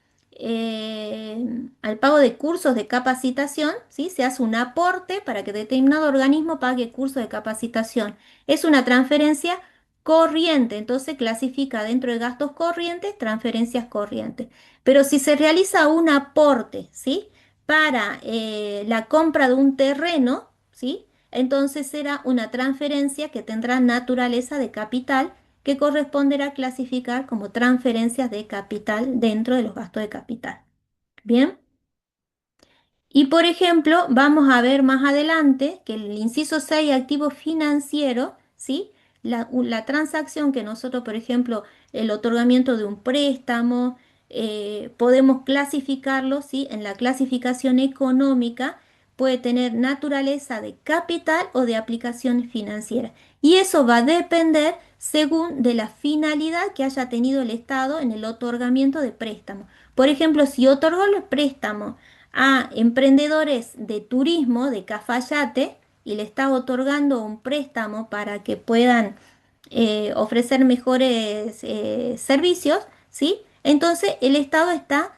cursos de capacitación, ¿sí? Se hace un aporte para que determinado organismo pague cursos de capacitación. Es una transferencia corriente, entonces clasifica dentro de gastos corrientes, transferencias corrientes. Pero si se realiza un aporte, ¿sí?, para la compra de un terreno, ¿sí? Entonces será una transferencia que tendrá naturaleza de capital que corresponderá clasificar como transferencias de capital dentro de los gastos de capital. Bien. Y por ejemplo, vamos a ver más adelante que el inciso 6, activo financiero, ¿sí? La transacción que nosotros, por ejemplo, el otorgamiento de un préstamo, podemos clasificarlo, ¿sí? En la clasificación económica puede tener naturaleza de capital o de aplicación financiera. Y eso va a depender según de la finalidad que haya tenido el Estado en el otorgamiento de préstamo. Por ejemplo, si otorgó el préstamo a emprendedores de turismo de Cafayate y le está otorgando un préstamo para que puedan ofrecer mejores servicios, ¿sí? Entonces el Estado está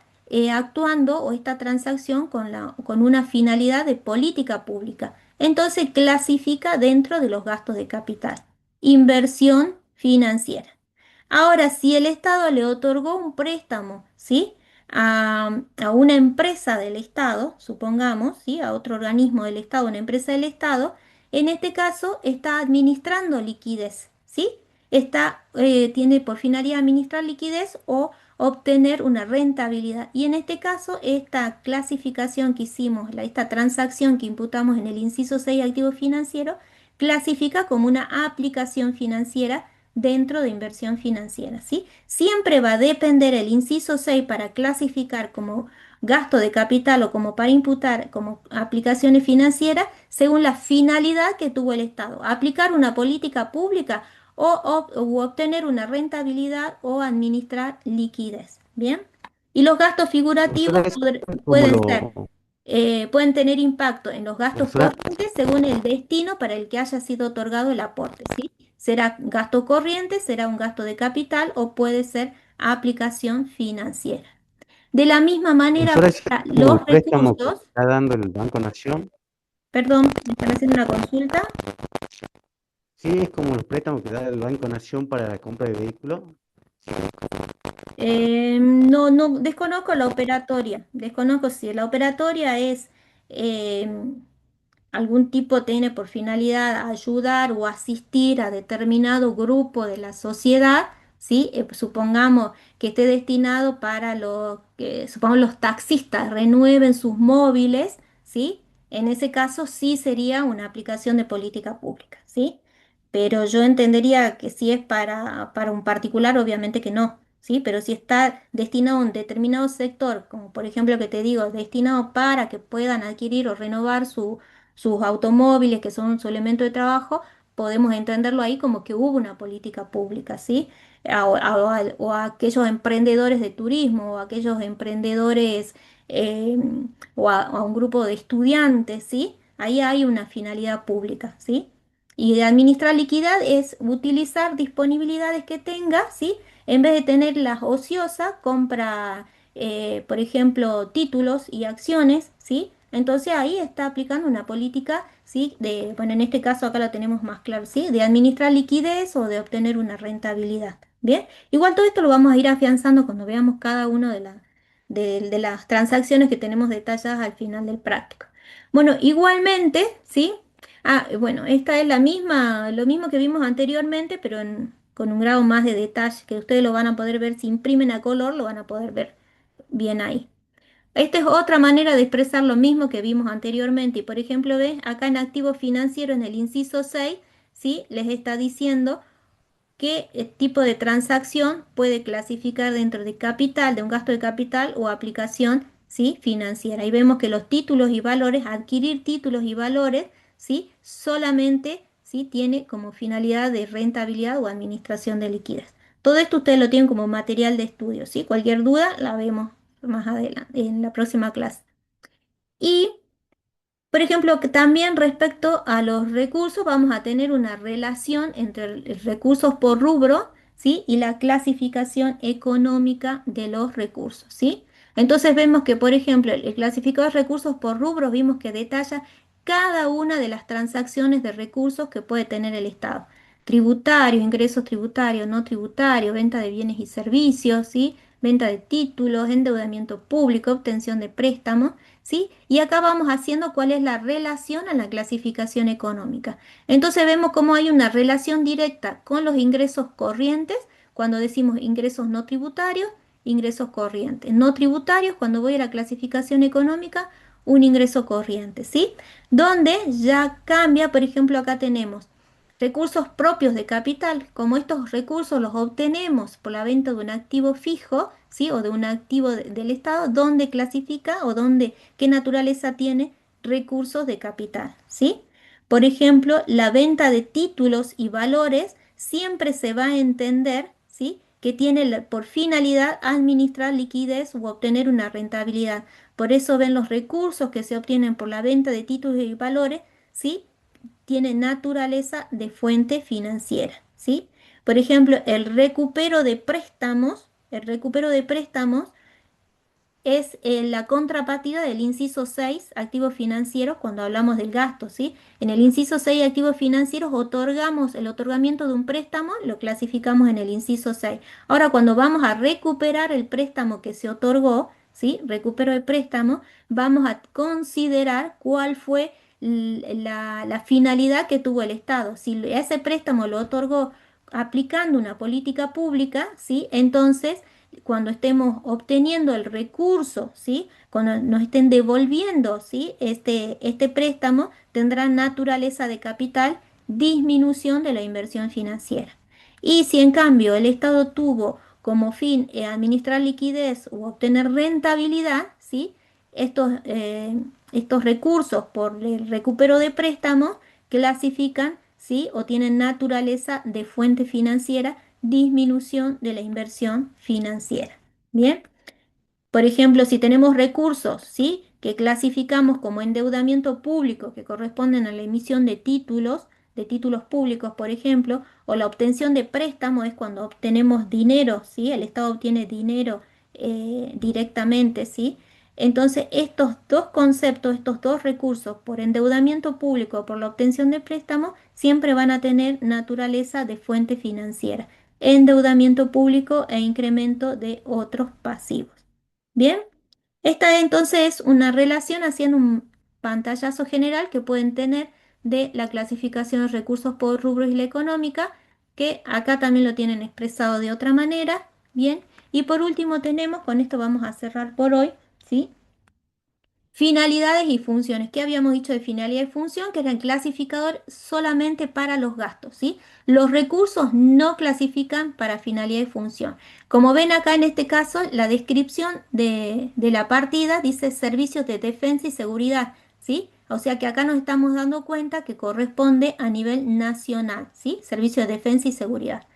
actuando o esta transacción con una finalidad de política pública. Entonces clasifica dentro de los gastos de capital. Inversión financiera. Ahora, si el Estado le otorgó un préstamo, ¿sí?, a una empresa del Estado, supongamos, ¿sí?, a otro organismo del Estado, una empresa del Estado, en este caso está administrando liquidez, ¿sí? Tiene por finalidad administrar liquidez o obtener una rentabilidad. Y en este caso, esta clasificación que hicimos, esta transacción que imputamos en el inciso 6, activo financiero, clasifica como una aplicación financiera dentro de inversión financiera, ¿sí? Siempre va a depender el inciso 6 para clasificar como gasto de capital o como para imputar como aplicaciones financieras según la finalidad que tuvo el Estado. Aplicar una política pública u obtener una rentabilidad o administrar liquidez. ¿Bien? Y los gastos figurativos Profesora, eso como pueden ser, pueden tener impacto en los gastos profesora, corrientes según el destino para el que haya sido otorgado el aporte, ¿sí? Será gasto corriente, será un gasto de capital o puede ser aplicación financiera. De la misma manera, profesora, eso para es como los el préstamo que recursos, está dando el Banco Nación. perdón, me están haciendo una consulta. Sí, es como los préstamos que da el Banco Nación para la compra de vehículos. No, no, desconozco la operatoria. Desconozco si la operatoria es eh, algún tipo tiene por finalidad ayudar o asistir a determinado grupo de la sociedad, ¿sí? Supongamos que esté destinado para supongamos los taxistas renueven sus móviles, ¿sí? En ese caso sí sería una aplicación de política pública, ¿sí? Pero yo entendería que si es para un particular, obviamente que no, ¿sí? Pero si está destinado a un determinado sector, como por ejemplo que te digo, destinado para que puedan adquirir o renovar sus automóviles, que son su elemento de trabajo, podemos entenderlo ahí como que hubo una política pública, ¿sí? O a aquellos emprendedores de turismo, o a aquellos emprendedores, eh, o a un grupo de estudiantes, ¿sí? Ahí hay una finalidad pública, ¿sí? Y de administrar liquidez es utilizar disponibilidades que tenga, ¿sí?, En vez de tenerlas ociosas, compra, por ejemplo, títulos y acciones, ¿sí? Entonces ahí está aplicando una política, ¿sí? De, bueno, en este caso acá lo tenemos más claro, ¿sí? De administrar liquidez o de obtener una rentabilidad. Bien, igual todo esto lo vamos a ir afianzando cuando veamos cada uno de las transacciones que tenemos detalladas al final del práctico. Bueno, igualmente, ¿sí? Bueno, esta es la misma, lo mismo que vimos anteriormente, pero con un grado más de detalle, que ustedes lo van a poder ver si imprimen a color, lo van a poder ver bien ahí. Esta es otra manera de expresar lo mismo que vimos anteriormente. Y por ejemplo, ves, acá en activo financiero, en el inciso 6, ¿sí? Les está diciendo qué tipo de transacción puede clasificar dentro de capital, de un gasto de capital o aplicación, ¿sí? Financiera. Y vemos que los títulos y valores, adquirir títulos y valores, ¿sí? Solamente, ¿sí? Tiene como finalidad de rentabilidad o administración de liquidez. Todo esto ustedes lo tienen como material de estudio, ¿sí? Cualquier duda la vemos más adelante, en la próxima clase. Y por ejemplo, que también respecto a los recursos, vamos a tener una relación entre recursos por rubro, ¿sí? Y la clasificación económica de los recursos, ¿sí? Entonces vemos que, por ejemplo, el clasificador de recursos por rubro, vimos que detalla cada una de las transacciones de recursos que puede tener el Estado. Tributario, ingresos tributarios, no tributarios, venta de bienes y servicios, ¿sí? Venta de títulos, endeudamiento público, obtención de préstamos. ¿Sí? Y acá vamos haciendo cuál es la relación a la clasificación económica. Entonces vemos cómo hay una relación directa con los ingresos corrientes, cuando decimos ingresos no tributarios, ingresos corrientes. No tributarios, cuando voy a la clasificación económica, un ingreso corriente, ¿sí? Donde ya cambia, por ejemplo, acá tenemos recursos propios de capital, como estos recursos los obtenemos por la venta de un activo fijo, ¿sí? O de un activo del Estado, ¿dónde clasifica o dónde, qué naturaleza tiene recursos de capital, ¿sí? Por ejemplo, la venta de títulos y valores siempre se va a entender, ¿sí? Que tiene por finalidad administrar liquidez u obtener una rentabilidad. Por eso ven los recursos que se obtienen por la venta de títulos y valores, ¿sí? Tiene naturaleza de fuente financiera, ¿sí? Por ejemplo, el recupero de préstamos es la contrapartida del inciso 6 activos financieros, cuando hablamos del gasto, ¿sí? En el inciso 6 activos financieros, otorgamos el otorgamiento de un préstamo, lo clasificamos en el inciso 6. Ahora, cuando vamos a recuperar el préstamo que se otorgó, ¿sí? Recupero el préstamo, vamos a considerar cuál fue la finalidad que tuvo el Estado. Si ese préstamo lo otorgó aplicando una política pública, ¿sí? Entonces cuando estemos obteniendo el recurso, ¿sí? Cuando nos estén devolviendo, ¿sí? Este préstamo tendrá naturaleza de capital, disminución de la inversión financiera. Y si en cambio el Estado tuvo como fin administrar liquidez u obtener rentabilidad, ¿sí? Estos recursos por el recupero de préstamos clasifican, ¿sí? O tienen naturaleza de fuente financiera, disminución de la inversión financiera. Bien, por ejemplo, si tenemos recursos, ¿sí? Que clasificamos como endeudamiento público, que corresponden a la emisión de títulos públicos, por ejemplo, o la obtención de préstamos es cuando obtenemos dinero, ¿sí? El Estado obtiene dinero directamente, ¿sí? Entonces, estos dos conceptos, estos dos recursos, por endeudamiento público o por la obtención de préstamos, siempre van a tener naturaleza de fuente financiera, endeudamiento público e incremento de otros pasivos. Bien, esta entonces es una relación haciendo un pantallazo general que pueden tener de la clasificación de recursos por rubros y la económica, que acá también lo tienen expresado de otra manera. Bien, y por último tenemos, con esto vamos a cerrar por hoy, ¿sí? Finalidades y funciones. ¿Qué habíamos dicho de finalidad y función? Que era el clasificador solamente para los gastos, ¿sí? Los recursos no clasifican para finalidad y función. Como ven acá en este caso, la descripción de la partida dice servicios de defensa y seguridad, ¿sí? O sea que acá nos estamos dando cuenta que corresponde a nivel nacional, ¿sí? Servicios de defensa y seguridad.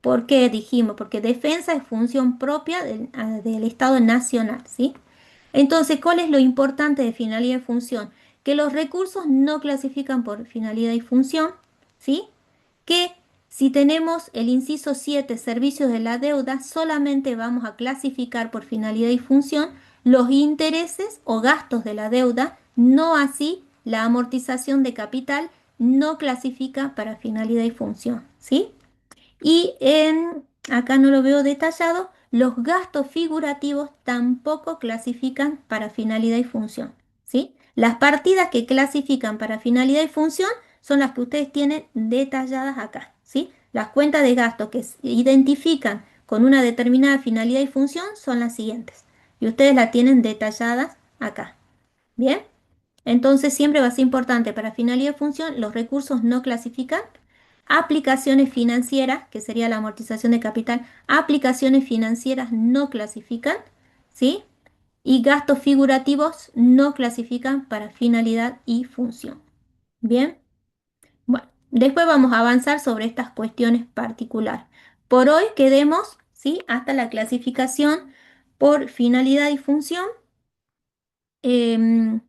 ¿Por qué dijimos? Porque defensa es función propia del Estado nacional, ¿sí? Entonces, ¿cuál es lo importante de finalidad y función? Que los recursos no clasifican por finalidad y función, ¿sí? Que Si tenemos el inciso 7, servicios de la deuda, solamente vamos a clasificar por finalidad y función los intereses o gastos de la deuda, no así la amortización de capital no clasifica para finalidad y función, ¿sí? Y acá no lo veo detallado, los gastos figurativos tampoco clasifican para finalidad y función, ¿sí? Las partidas que clasifican para finalidad y función son las que ustedes tienen detalladas acá, ¿sí? Las cuentas de gastos que se identifican con una determinada finalidad y función son las siguientes. Y ustedes la tienen detalladas acá. ¿Bien? Entonces siempre va a ser importante para finalidad de función, los recursos no clasifican, aplicaciones financieras, que sería la amortización de capital, aplicaciones financieras no clasifican, ¿sí? Y gastos figurativos no clasifican para finalidad y función. Bien, bueno, después vamos a avanzar sobre estas cuestiones particulares. Por hoy quedemos, ¿sí? Hasta la clasificación por finalidad y función. Em,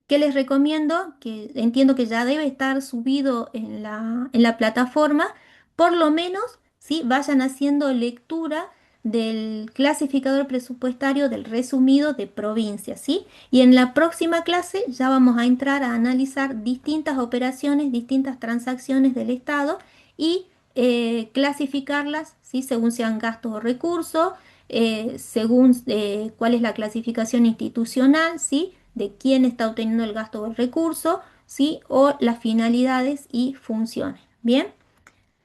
¿Qué les recomiendo? Que entiendo que ya debe estar subido en la plataforma. Por lo menos, ¿sí? Vayan haciendo lectura del clasificador presupuestario del resumido de provincias, ¿sí? Y en la próxima clase ya vamos a entrar a analizar distintas operaciones, distintas transacciones del Estado y clasificarlas, ¿sí? Según sean gastos o recursos, según cuál es la clasificación institucional, ¿sí? De quién está obteniendo el gasto o el recurso, ¿sí? O las finalidades y funciones. Bien,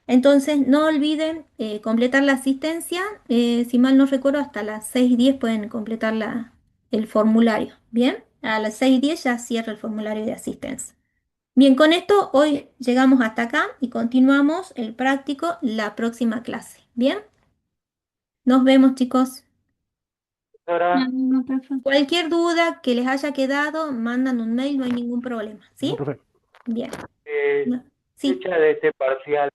entonces no olviden completar la asistencia. Si mal no recuerdo, hasta las 6:10 pueden completar el formulario. Bien, a las 6:10 ya cierra el formulario de asistencia. Bien, con esto hoy llegamos hasta acá y continuamos el práctico la próxima clase. Bien, nos vemos, chicos. Ahora, No, perfecto. Cualquier duda que les haya quedado, mandan un mail, no hay ningún problema, No, ¿sí? profe. Bien. eh, No, sí. fecha de este parcial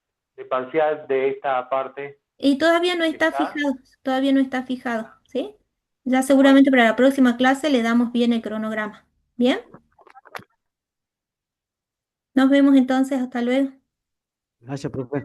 de esta parte Y todavía no está está. fijado, todavía no está fijado, ¿sí? Ya Bueno, seguramente para la próxima clase le damos bien el cronograma. Bien, nos vemos entonces, hasta luego. Gracias, profe.